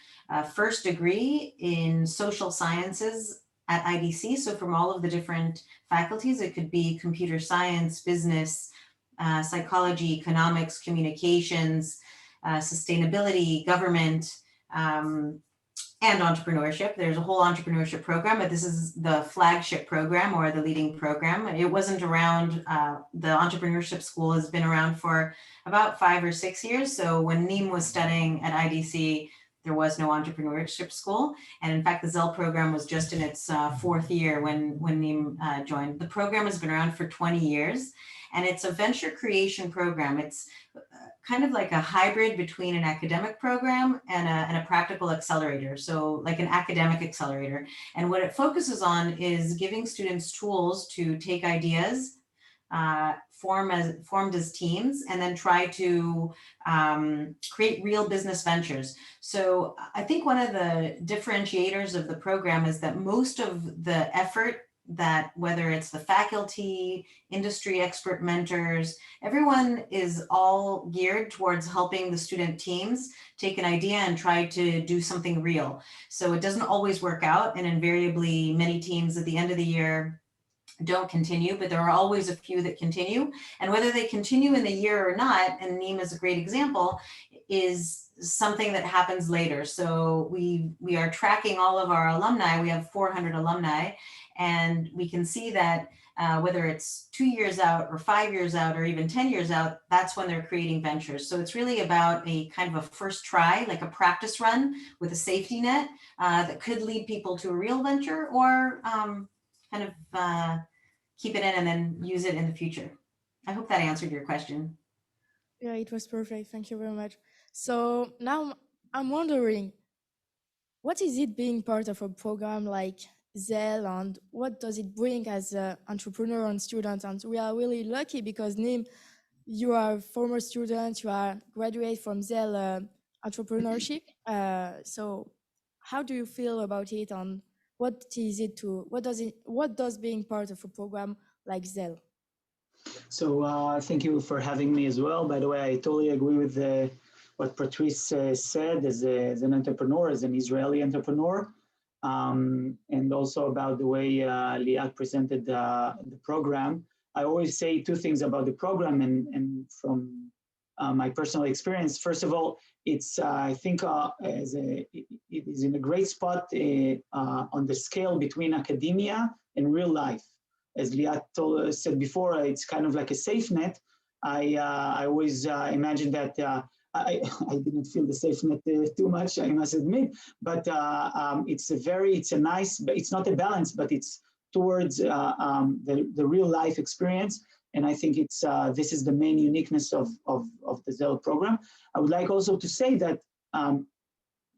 first degree in social sciences at IDC. So from all of the different faculties, it could be computer science, business, psychology, economics, communications, sustainability, government, and entrepreneurship. There's a whole entrepreneurship program, but this is the flagship program or the leading program. It wasn't around, the entrepreneurship school has been around for about 5 or 6 years. So when Neem was studying at IDC, there was no entrepreneurship school. And in fact, the Zell program was just in its 4th year when Neem joined. The program has been around for 20 years. And it's a venture creation program. It's kind of like a hybrid between an academic program and a practical accelerator. So like an academic accelerator. And what it focuses on is giving students tools to take ideas, formed as teams, and then try to create real business ventures. So I think one of the differentiators of the program is that most of the effort that, whether it's the faculty, industry expert mentors, everyone is all geared towards helping the student teams take an idea and try to do something real. So it doesn't always work out, and invariably many teams at the end of the year don't continue, but there are always a few that continue. And whether they continue in the year or not, and Neem is a great example, is something that happens later. So we are tracking all of our alumni. We have 400 alumni, and we can see that whether it's 2 years out or 5 years out or even 10 years out, that's when they're creating ventures. So it's really about a kind of a first try, like a practice run with a safety net that could lead people to a real venture, or kind of keep it in and then use it in the future. I hope that answered your question. Yeah, it was perfect. Thank you very much. So now I'm wondering, what is it being part of a program like ZEL and what does it bring as an entrepreneur and student. And we are really lucky because Nim, you are a former student, you are graduate from ZEL entrepreneurship. So how do you feel about it and what is it to, what does being part of a program like ZEL? So thank you for having me as well. By the way, I totally agree with what Patrice said as an entrepreneur, as an Israeli entrepreneur, and also about the way Liat presented the program. I always say two things about the program and from my personal experience. First of all, it's I think it is in a great spot on the scale between academia and real life. As Liat said before, it's kind of like a safe net. I always imagine that I didn't feel the safe net too much, I must admit, but it's a nice, it's not a balance, but it's towards the real life experience. And I think this is the main uniqueness of the ZEL program. I would like also to say that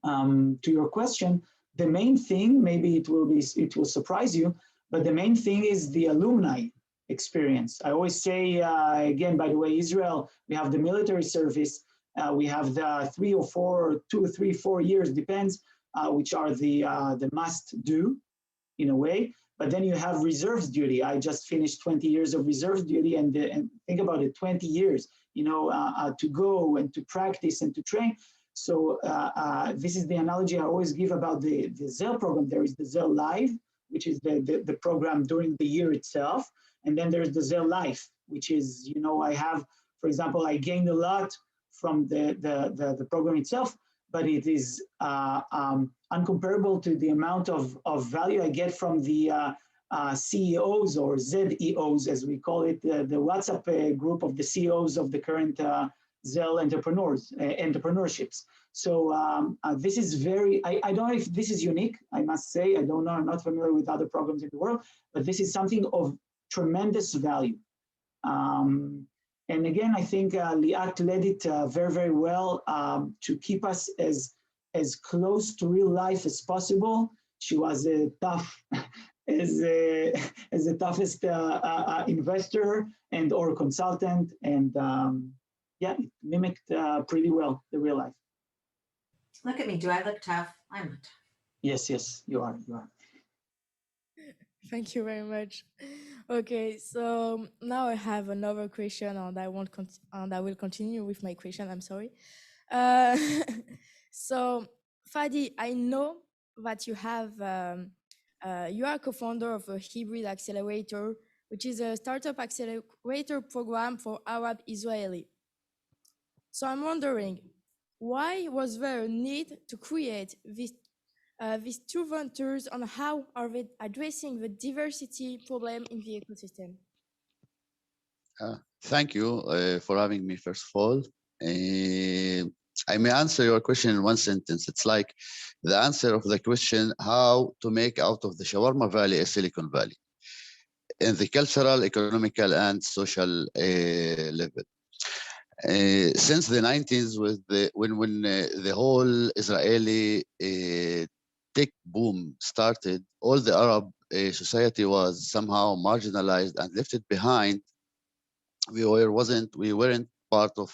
to your question, the main thing, maybe it will surprise you, but the main thing is the alumni experience. I always say, again, by the way, Israel, we have the military service, we have the 3 or 4, 2, 3, 4 years, depends, which are the must do in a way. But then you have reserves duty. I just finished 20 years of reserves duty, and think about it, 20 years, to go and to practice and to train. So this is the analogy I always give about the ZEL program. There is the ZEL Live, which is the program during the year itself. And then there's the ZEL Life, which is, I have, for example, I gained a lot from the program itself, but it is uncomparable to the amount of value I get from the CEOs or ZEOs, as we call it, the WhatsApp group of the CEOs of the current ZEL entrepreneurships. So this is I don't know if this is unique, I must say. I don't know, I'm not familiar with other programs in the world, but this is something of tremendous value. And again, I think Liat led it very, very well to keep us as close to real life as possible. She was tough as the toughest investor and or consultant, and yeah, it mimicked pretty well the real life. Look at me. Do I look tough? I'm not tough. Yes, you are. You are. Thank you very much. Okay, so now I have another question, and I will continue with my question. I'm sorry. So, Fadi, I know that you are co-founder of a hybrid accelerator, which is a startup accelerator program for Arab Israeli. So I'm wondering, why was there a need to create these two ventures, and how are they addressing the diversity problem in the ecosystem? Thank you for having me, first of all. I may answer your question in one sentence. It's like the answer of the question, how to make out of the Shawarma Valley a Silicon Valley in the cultural, economical, and social level. Since the 90s, when the whole Israeli tech boom started, all the Arab society was somehow marginalized and left behind. We weren't part of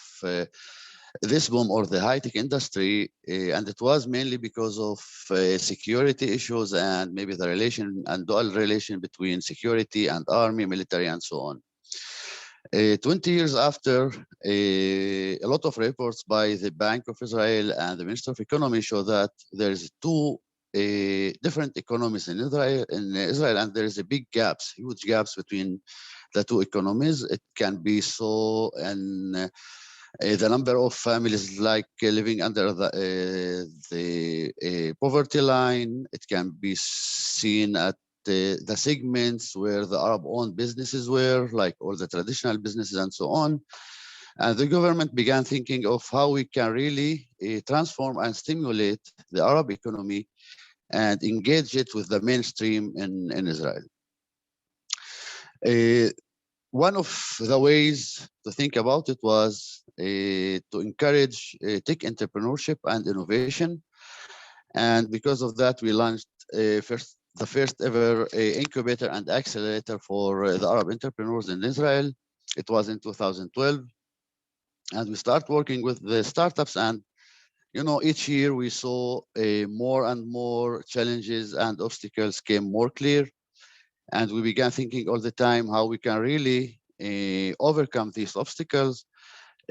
this boom or the high-tech industry, and it was mainly because of security issues and maybe the relation and dual relation between security and army, military, and so on. 20 years after, a lot of reports by the Bank of Israel and the Minister of Economy show that there's two different economies in Israel, and there is a big gaps, huge gaps between the two economies. It can be so, and the number of families like living under the poverty line. It can be seen at the segments where the Arab-owned businesses were, like all the traditional businesses and so on. And the government began thinking of how we can really transform and stimulate the Arab economy and engage it with the mainstream in Israel. One of the ways to think about it was to encourage tech entrepreneurship and innovation. And because of that, we launched first the first ever incubator and accelerator for the Arab entrepreneurs in Israel. It was in 2012. And we start working with the startups, and each year we saw more and more challenges and obstacles came more clear. And we began thinking all the time how we can really overcome these obstacles.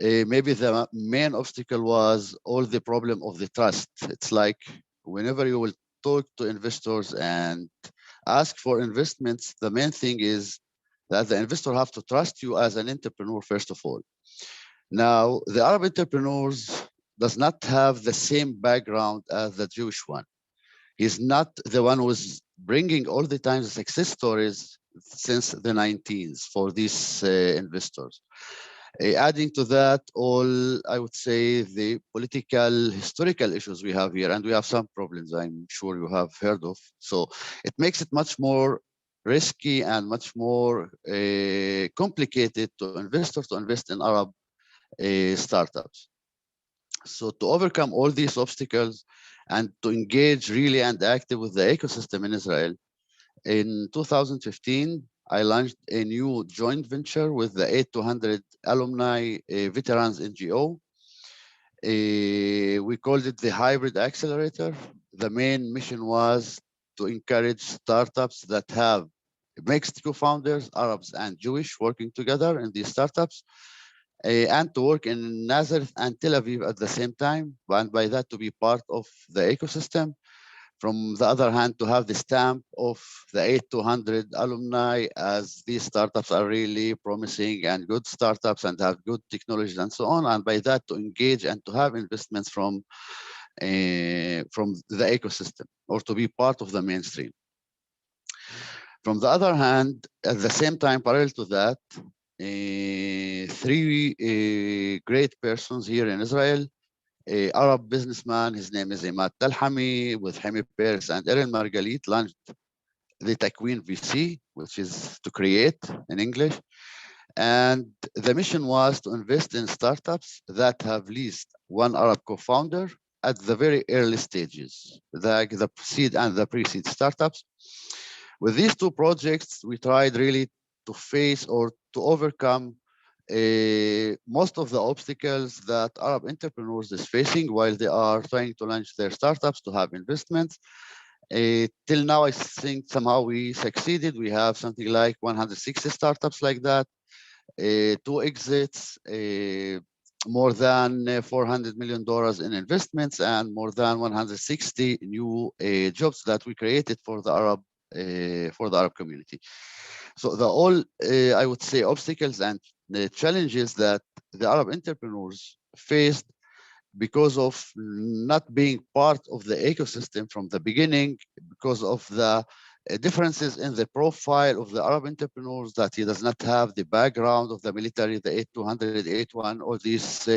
Maybe the main obstacle was all the problem of the trust. It's like whenever you will talk to investors and ask for investments, the main thing is that the investor have to trust you as an entrepreneur, first of all. Now, the Arab entrepreneurs does not have the same background as the Jewish one. He's not the one who's bringing all the time the success stories since the 19s for these investors. Adding to that, all I would say the political, historical issues we have here, and we have some problems I'm sure you have heard of. So it makes it much more risky and much more complicated to investors to invest in Arab startups. So to overcome all these obstacles and to engage really and active with the ecosystem in Israel, in 2015, I launched a new joint venture with the 8200 alumni veterans NGO. We called it the Hybrid Accelerator. The main mission was to encourage startups that have mixed co-founders, Arabs and Jewish, working together in these startups, and to work in Nazareth and Tel Aviv at the same time, and by that to be part of the ecosystem. From the other hand, to have the stamp of the 8200 alumni, as these startups are really promising and good startups and have good technologies and so on, and by that to engage and to have investments from the ecosystem or to be part of the mainstream. From the other hand, at the same time, parallel to that, three great persons here in Israel, Arab businessman, his name is Imad Talhami, with Hemi Peres and Erin Margalit, launched the Takwin VC, which is to create in English. And the mission was to invest in startups that have at least one Arab co-founder at the very early stages, the seed and the pre-seed startups. With these two projects, we tried really to face or to overcome most of the obstacles that Arab entrepreneurs is facing while they are trying to launch their startups to have investments. Till now, I think somehow we succeeded. We have something like 160 startups like that, 2 exits, more than $400 million in investments, and more than 160 new jobs that we created for the Arab community. So the all, I would say, obstacles and the challenges that the Arab entrepreneurs faced because of not being part of the ecosystem from the beginning, because of the differences in the profile of the Arab entrepreneurs, that he does not have the background of the military, the 8200, 81, or these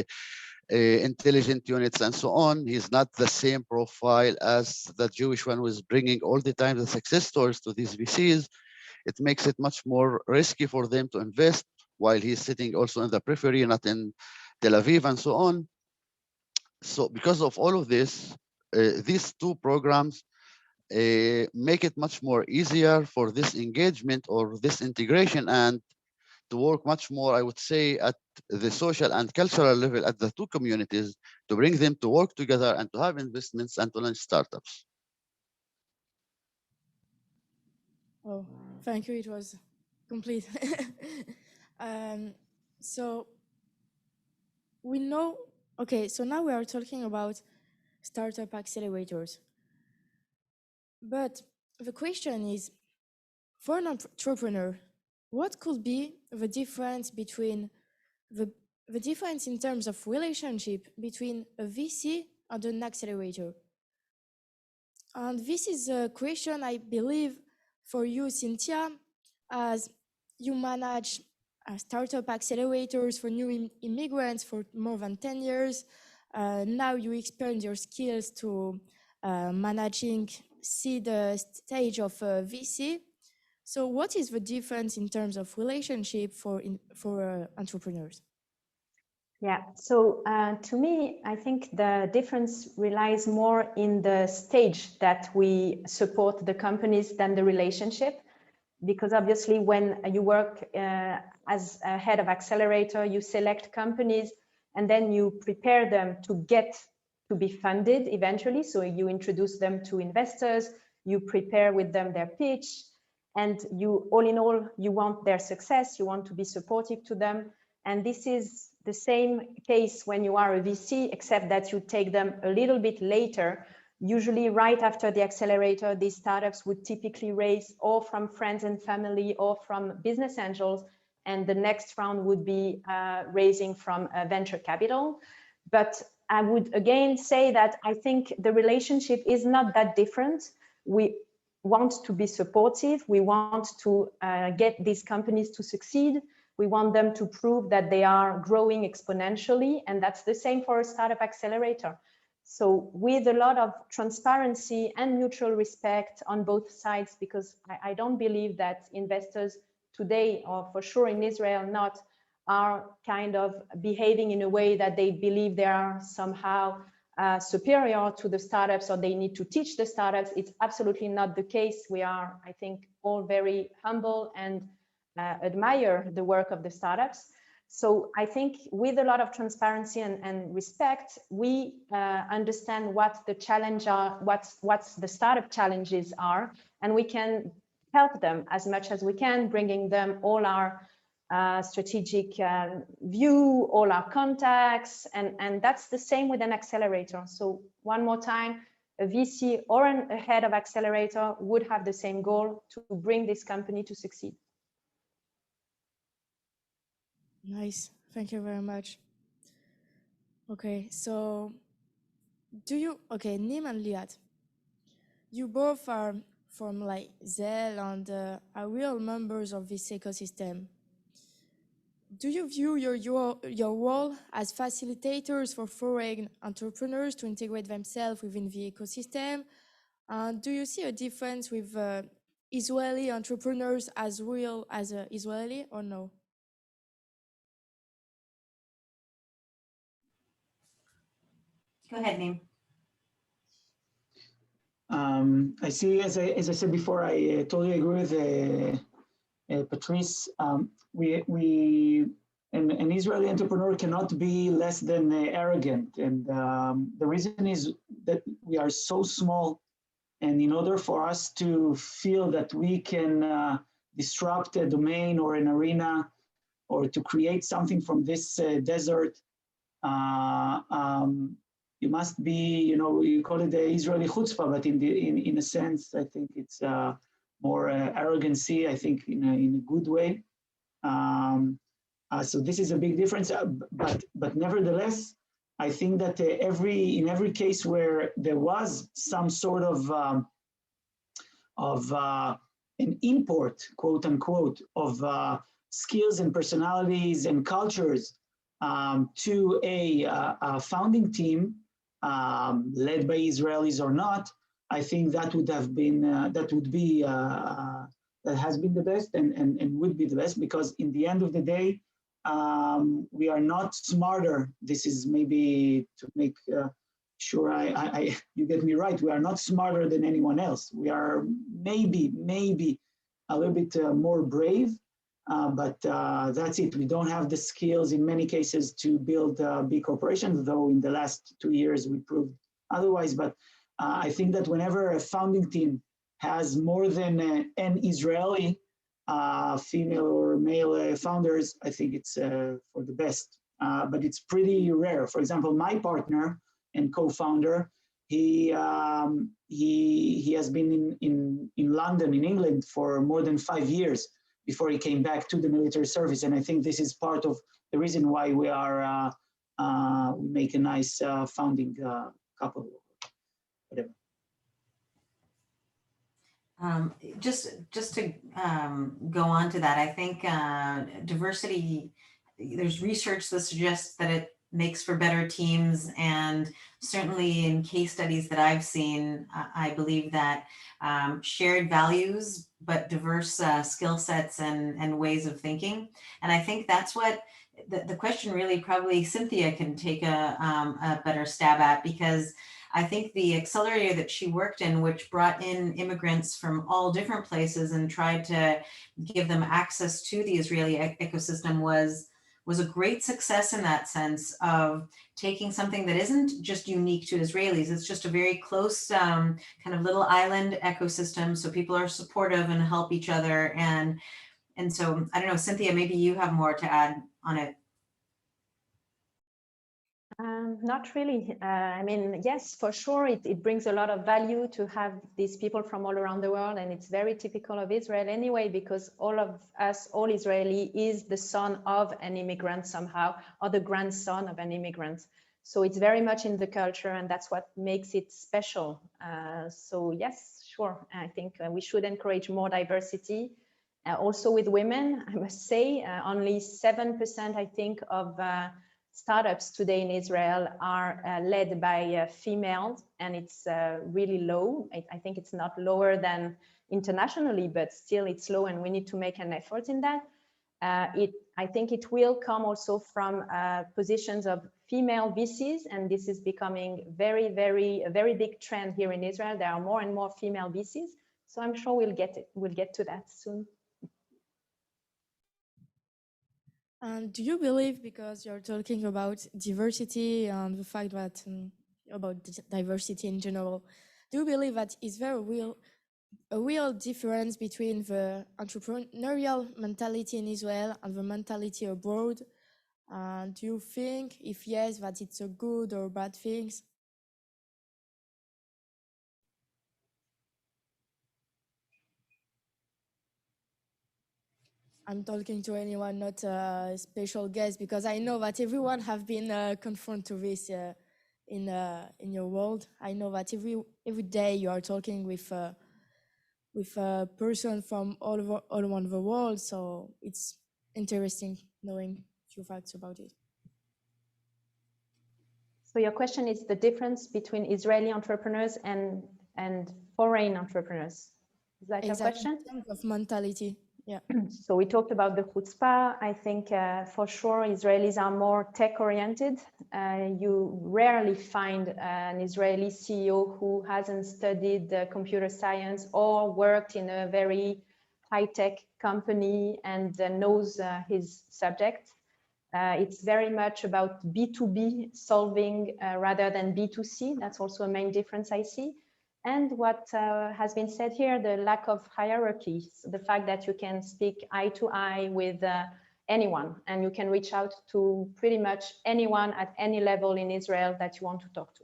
intelligent units and so on. He's not the same profile as the Jewish one who is bringing all the time the success stories to these VCs. It makes it much more risky for them to invest while he's sitting also in the periphery, not in Tel Aviv and so on. So because of all of this, these two programs make it much more easier for this engagement or this integration and to work much more, I would say, at the social and cultural level at the two communities to bring them to work together and to have investments and to launch startups. Oh, thank you. It was complete. So we know, okay, so now we are talking about startup accelerators. But the question is, for an entrepreneur, what could be the difference between the difference in terms of relationship between a VC and an accelerator? And this is a question, I believe, for you, Cynthia, as you manage startup accelerators for new immigrants for more than 10 years. Now you expand your skills to managing seed stage of VC. So what is the difference in terms of relationship for entrepreneurs? Yeah, so to me, I think the difference relies more in the stage that we support the companies than the relationship. Because obviously when you work as a head of accelerator, you select companies and then you prepare them to get to be funded eventually. So you introduce them to investors, you prepare with them their pitch, and you, all in all, you want their success, you want to be supportive to them. And this is the same case when you are a VC, except that you take them a little bit later. Usually right after the accelerator, these startups would typically raise or from friends and family or from business angels. And the next round would be raising from venture capital. But I would again say that I think the relationship is not that different. We want to be supportive. We want to get these companies to succeed. We want them to prove that they are growing exponentially. And that's the same for a startup accelerator. So with a lot of transparency and mutual respect on both sides, because I don't believe that investors today, or for sure in Israel not, are kind of behaving in a way that they believe they are somehow superior to the startups or they need to teach the startups. It's absolutely not the case. We are, I think, all very humble and admire the work of the startups. So I think with a lot of transparency and respect, we understand what the challenge are, what's the startup challenges are, and we can help them as much as we can, bringing them all our strategic view, all our contacts, and that's the same with an accelerator. So one more time, a VC or a head of accelerator would have the same goal to bring this company to succeed. Nice, thank you very much. Okay, so Nim and Liat, you both are from like Zell and are real members of this ecosystem. Do you view your role as facilitators for foreign entrepreneurs to integrate themselves within the ecosystem? Do you see a difference with Israeli entrepreneurs as real as Israeli or no? Go ahead, Neem. I see, as I said before, I totally agree with Patrice. An Israeli entrepreneur cannot be less than arrogant. And the reason is that we are so small. And in order for us to feel that we can disrupt a domain or an arena or to create something from this desert, you must be, you call it the Israeli Chutzpah, but in a sense, I think it's more arrogancy, I think in a good way. So this is a big difference, but nevertheless, I think that in every case where there was some sort of an import, quote unquote, of skills and personalities and cultures to a founding team led by Israelis or not, I think that would have been that has been the best and would be the best, because in the end of the day, we are not smarter. This is maybe to make sure you get me right. We are not smarter than anyone else. We are maybe a little bit more brave, but that's it. We don't have the skills in many cases to build big corporations, though in the last 2 years we proved otherwise. But I think that whenever a founding team has more than an Israeli female or male founders, I think it's for the best. But it's pretty rare. For example, my partner and co-founder, he has been in London, in England, for more than 5 years before he came back to the military service. And I think this is part of the reason why we are we make a nice founding couple. Whatever. Just to go on to that, I think diversity, there's research that suggests that it makes for better teams, and certainly in case studies that I've seen, I believe that shared values but diverse skill sets and ways of thinking, and I think that's what the question really probably Cynthia can take a better stab at, because I think the accelerator that she worked in, which brought in immigrants from all different places and tried to give them access to the Israeli ecosystem, was a great success in that sense of taking something that isn't just unique to Israelis. It's just a very close kind of little island ecosystem. So people are supportive and help each other. And so, I don't know, Cynthia, maybe you have more to add on it. Not really. I mean, yes, for sure, it brings a lot of value to have these people from all around the world. And it's very typical of Israel anyway, because all of us, all Israeli, is the son of an immigrant somehow, or the grandson of an immigrant. So it's very much in the culture, and that's what makes it special. So yes, sure. I think we should encourage more diversity. Also with women, I must say, only 7%, I think, of startups today in Israel are led by females, and it's really low. I think it's not lower than internationally, but still it's low, and we need to make an effort in that. I think it will come also from positions of female VCs, and this is becoming a very big trend here in Israel. There are more and more female VCs, so I'm sure we'll get to that soon. And do you believe, because you're talking about diversity and the fact that about diversity in general, do you believe that is there a real difference between the entrepreneurial mentality in Israel and the mentality abroad? Do you think, if yes, that it's a good or bad thing? I'm talking to anyone, not a special guest, because I know that everyone have been confronted to this in your world. I know that every day you are talking with a person from all around the world, so it's interesting knowing a few facts about it. So your question is the difference between Israeli entrepreneurs and foreign entrepreneurs. Is that your question? In terms of mentality. Yeah. So we talked about the Chutzpah. I think for sure Israelis are more tech-oriented. You rarely find an Israeli CEO who hasn't studied computer science or worked in a very high-tech company and knows his subject. It's very much about B2B solving rather than B2C. That's also a main difference I see. And what has been said here, the lack of hierarchy, so the fact that you can speak eye to eye with anyone, and you can reach out to pretty much anyone at any level in Israel that you want to talk to.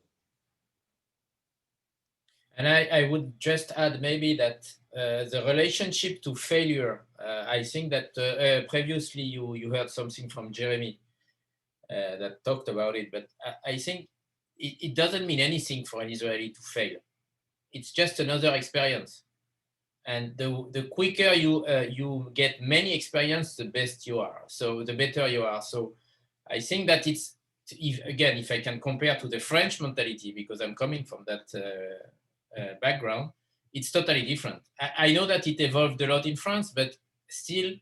And I would just add maybe that the relationship to failure, I think that previously you heard something from Jeremie that talked about it, but I think it doesn't mean anything for an Israeli to fail. It's just another experience, and the quicker you get many experience, the best you are. So the better you are. So I think that it's, if I can compare to the French mentality, because I'm coming from that background, it's totally different. I know that it evolved a lot in France, but still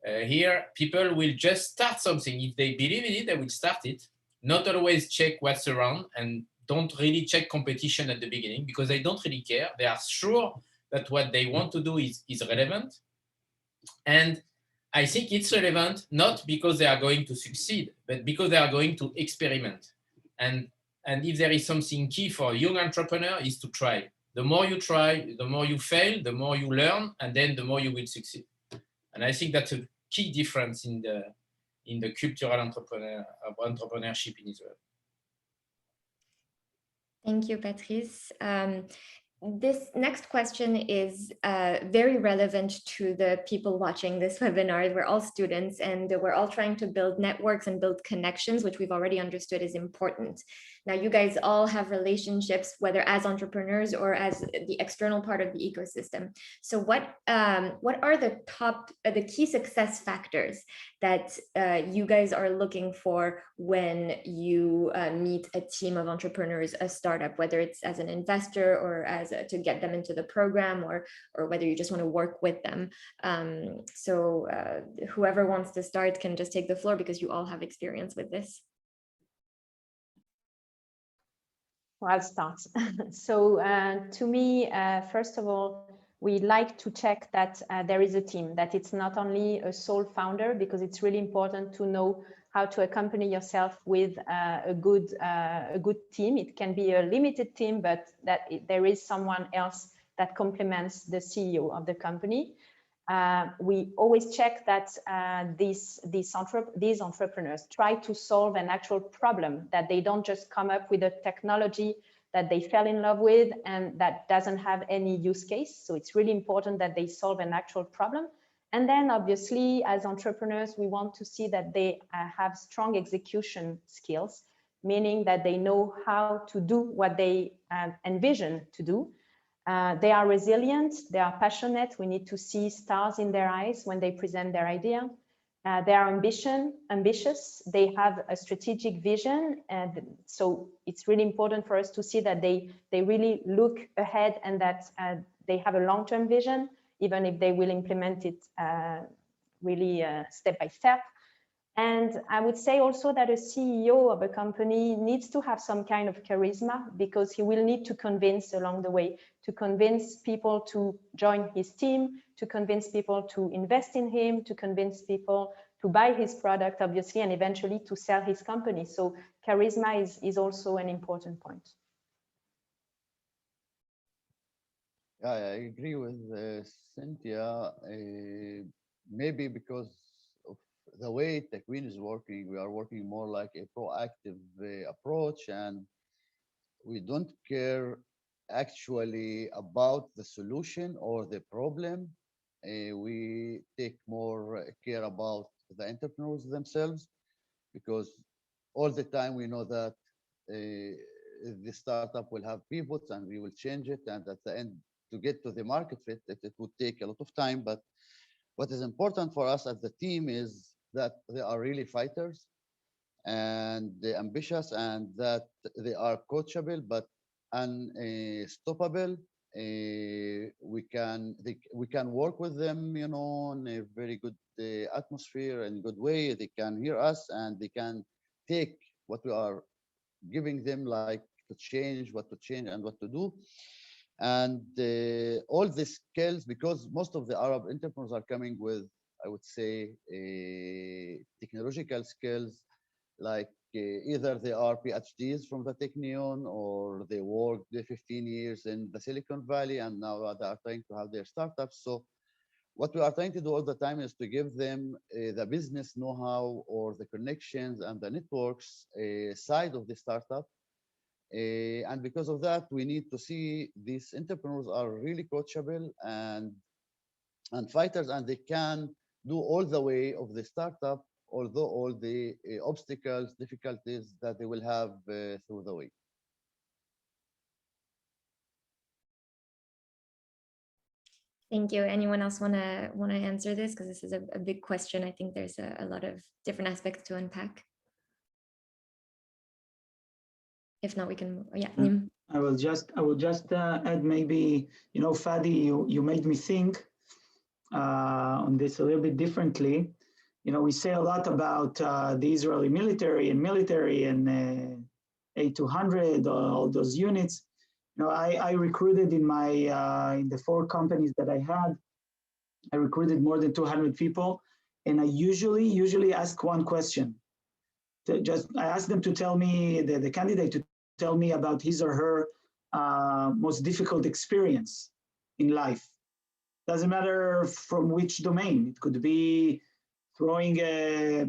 here people will just start something. If they believe in it, they will start it. Not always check what's around, and don't really check competition at the beginning, because they don't really care. They are sure that what they want to do is relevant. And I think it's relevant not because they are going to succeed, but because they are going to experiment. And if there is something key for a young entrepreneur, is to try. The more you try, the more you fail, the more you learn, and then the more you will succeed. And I think that's a key difference in the cultural entrepreneurship in Israel. Thank you, Patrice. This next question is very relevant to the people watching this webinar. We're all students, and we're all trying to build networks and build connections, which we've already understood is important. Now, you guys all have relationships, whether as entrepreneurs or as the external part of the ecosystem. So what are the key success factors that you guys are looking for when you meet a team of entrepreneurs, a startup, whether it's as an investor or as to get them into the program, or whether you just want to work with them? So whoever wants to start can just take the floor, because you all have experience with this. Well, I'll start. So to me, first of all, we like to check that there is a team, that it's not only a sole founder, because it's really important to know how to accompany yourself with a good team. It can be a limited team, but that there is someone else that complements the CEO of the company. We always check that these entrepreneurs try to solve an actual problem, that they don't just come up with a technology that they fell in love with and that doesn't have any use case. So it's really important that they solve an actual problem. And then obviously, as entrepreneurs, we want to see that they have strong execution skills, meaning that they know how to do what they envision to do. They are resilient, they are passionate. We need to see stars in their eyes when they present their idea. They are ambitious, they have a strategic vision. And so it's really important for us to see that they really look ahead and that they have a long-term vision, even if they will implement it really step by step. And I would say also that a CEO of a company needs to have some kind of charisma, because he will need to convince along the way, to convince people to join his team, to convince people to invest in him, to convince people to buy his product, obviously, and eventually to sell his company. So charisma is also an important point. Yeah, I agree with Cynthia. Maybe because of the way Takwin is working, we are working more like a proactive approach, and we don't care actually about the solution or the problem. We take more care about the entrepreneurs themselves, because all the time we know that the startup will have pivots and we will change it, and at the end, to get to the market fit, it would take a lot of time. But what is important for us as the team is that they are really fighters and they're ambitious, and that they are coachable but unstoppable. We can work with them, you know, in a very good atmosphere and good way. They can hear us and they can take what we are giving them, like to change, what to change and what to do. And all the skills, because most of the Arab entrepreneurs are coming with, I would say, technological skills, like either they are PhDs from the Technion, or they worked 15 years in the Silicon Valley and now they are trying to have their startups. So what we are trying to do all the time is to give them the business know-how or the connections and the networks side of the startup. And because of that, we need to see these entrepreneurs are really coachable and fighters, and they can do all the way of the startup, although all the obstacles, difficulties that they will have through the way. Thank you. Anyone else want to answer this? Because this is a big question. I think there's a lot of different aspects to unpack. If not, we can, yeah. I will just add maybe, you know, Fadi, you made me think on this a little bit differently. You know, we say a lot about the Israeli military and A200, all those units. You know, I recruited in my in the 4 companies that I had, I recruited more than 200 people, and I usually ask one question. I ask them to tell me, the candidate to tell me about his or her most difficult experience in life. Doesn't matter from which domain. It could be throwing a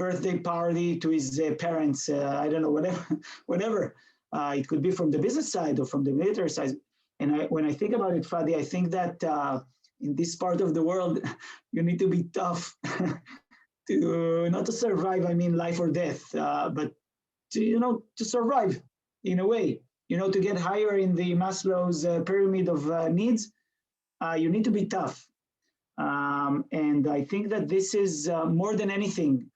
birthday party to his parents, I don't know, whatever. It could be from the business side or from the military side. And when I think about it, Fadi, I think that in this part of the world, you need to be tough to not to survive, I mean life or death, but to survive in a way, to get higher in the Maslow's pyramid of needs, you need to be tough. And I think that this is more than anything,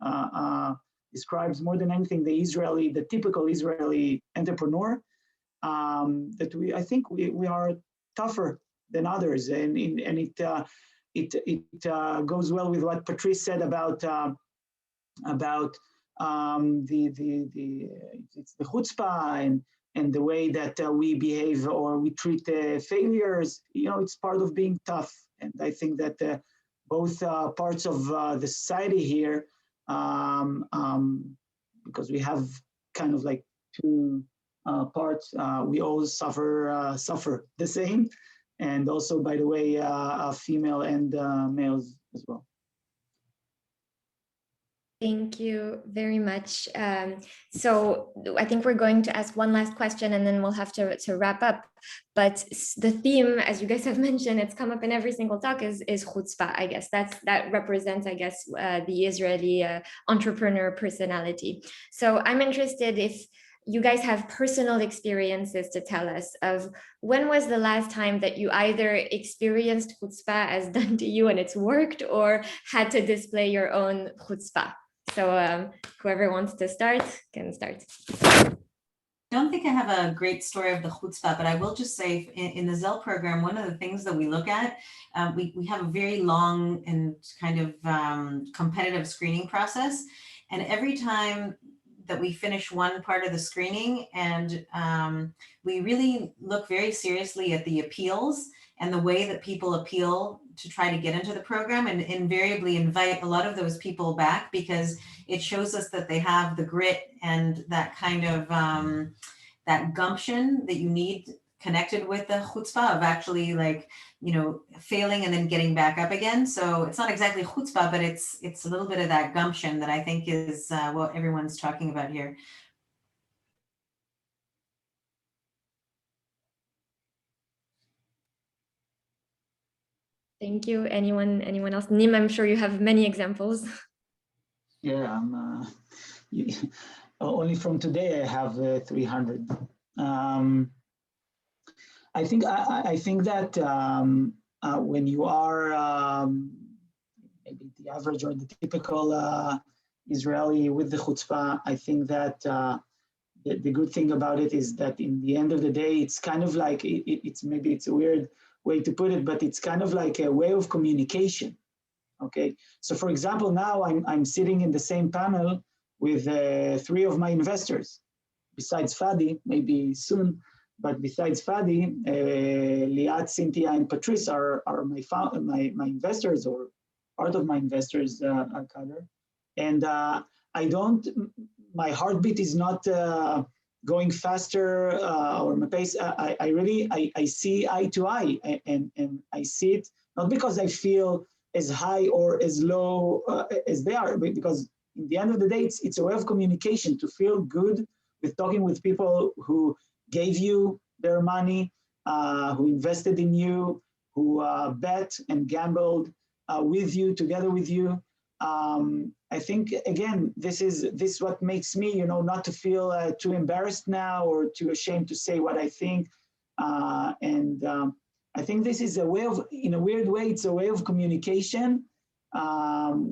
describes more than anything the typical Israeli entrepreneur, that I think we are tougher than others, and it goes well with what Patrice said about the chutzpah and the way that we behave or we treat failures. It's part of being tough, and I think that both parts of the society here, because we have kind of like two parts, we all suffer the same. And also, by the way, female and males as well. Thank you very much. So I think we're going to ask one last question and then we'll have to wrap up. But the theme, as you guys have mentioned, it's come up in every single talk, is chutzpah. I guess that represents, I guess, the Israeli entrepreneur personality. So I'm interested if you guys have personal experiences to tell us of when was the last time that you either experienced chutzpah as done to you and it's worked, or had to display your own chutzpah. So whoever wants to start can start. I don't think I have a great story of the chutzpah, but I will just say in the Zell program, one of the things that we look at, we have a very long and kind of competitive screening process. And every time that we finish one part of the screening, and we really look very seriously at the appeals and the way that people appeal to try to get into the program, and invariably invite a lot of those people back, because it shows us that they have the grit and that kind of that gumption that you need connected with the chutzpah of actually failing and then getting back up again. So it's not exactly chutzpah, but it's a little bit of that gumption that I think is what everyone's talking about here. Thank you. Anyone else? Nim, I'm sure you have many examples. Yeah, only from today I have 300. I think that when you are maybe the average or the typical Israeli with the chutzpah, I think that the good thing about it is that in the end of the day, it's kind of like, it's maybe it's a weird way to put it, but it's kind of like a way of communication. Okay, so for example, now I'm sitting in the same panel with 3 of my investors, besides Fadi, maybe soon. But besides Fadi, Liat, Cynthia, and Patrice are my investors, or part of my investors, Kader. And my heartbeat is not going faster or my pace. I see eye to eye, and I see it not because I feel as high or as low as they are, but because in the end of the day, it's a way of communication, to feel good with talking with people who gave you their money, who invested in you, who bet and gambled with you, together with you. I think, again, this is what makes me, not to feel too embarrassed now or too ashamed to say what I think. I think this is a way of, in a weird way, it's a way of communication,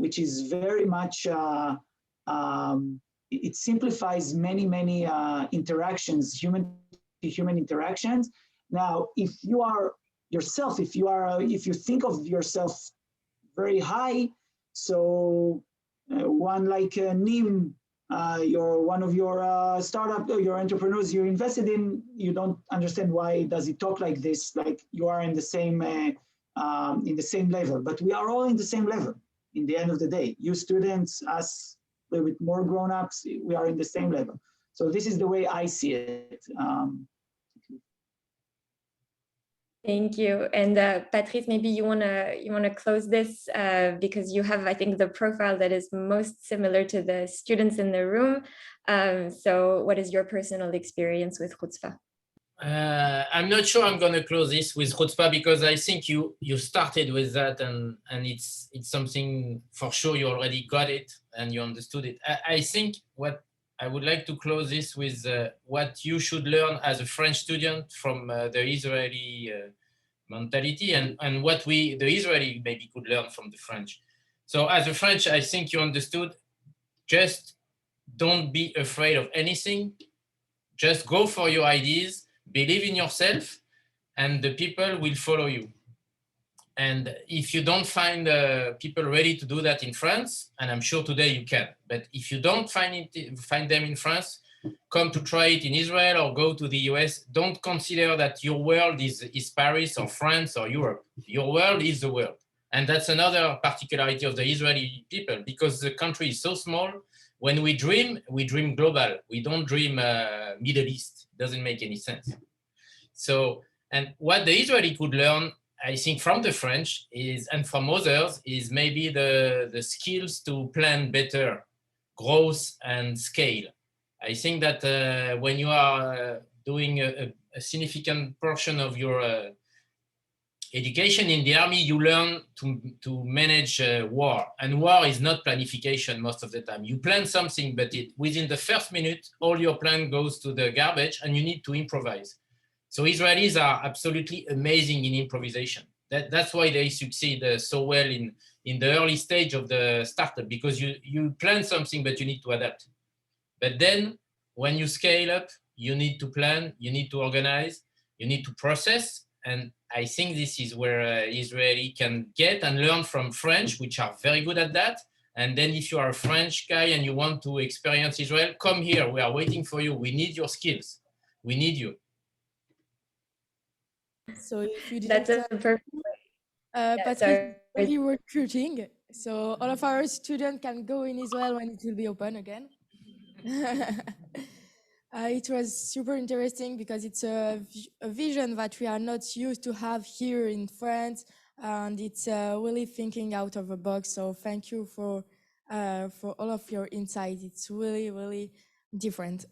which is very much, it simplifies many interactions, human-to-human interactions. Now, if you are yourself, if you think of yourself very high, so one like Nim, you're one of your startup, your entrepreneurs you invested in, you don't understand why does he talk like this, like you are in the same level, but we are all in the same level in the end of the day. You students, us, a little bit more grown-ups, we are in the same level. So this is the way I see it. Thank you. And Patrice, maybe you wanna close this because you have, I think, the profile that is most similar to the students in the room. So what is your personal experience with chutzpah? I'm not sure I'm going to close this with chutzpah, because I think you started with that, and it's something for sure you already got it and you understood it. I think what I would like to close this with what you should learn as a French student from the Israeli mentality and what the Israeli maybe could learn from the French. So as a French, I think you understood, just don't be afraid of anything. Just go for your ideas, believe in yourself, and the people will follow you. And if you don't find people ready to do that in France, and I'm sure today you can, but if you don't find them in France, come to try it in Israel or go to the US. Don't consider that your world is Paris or France or Europe. Your world is the world. And that's another particularity of the Israeli people, because the country is so small. When we dream global. We don't dream Middle East. It doesn't make any sense. So, and what the Israeli could learn, I think, from the French is, and from others, is maybe the skills to plan better, growth and scale. I think that when you are doing a significant portion of your education in the army, you learn to manage war. And war is not planification most of the time. You plan something, but within the first minute, all your plan goes to the garbage and you need to improvise. So Israelis are absolutely amazing in improvisation. That's why they succeed so well in the early stage of the startup, because you plan something, but you need to adapt. But then when you scale up, you need to plan, you need to organize, you need to process. And I think this is where Israeli can get and learn from French, which are very good at that. And then if you are a French guy and you want to experience Israel, come here, we are waiting for you. We need your skills, we need you. So if you That's didn't, a perfect Patrick is really recruiting, so all of our students can go in Israel when it will be open again. It was super interesting because it's a vision that we are not used to have here in France, and it's really thinking out of the box. So thank you for all of your insights. It's really, really different.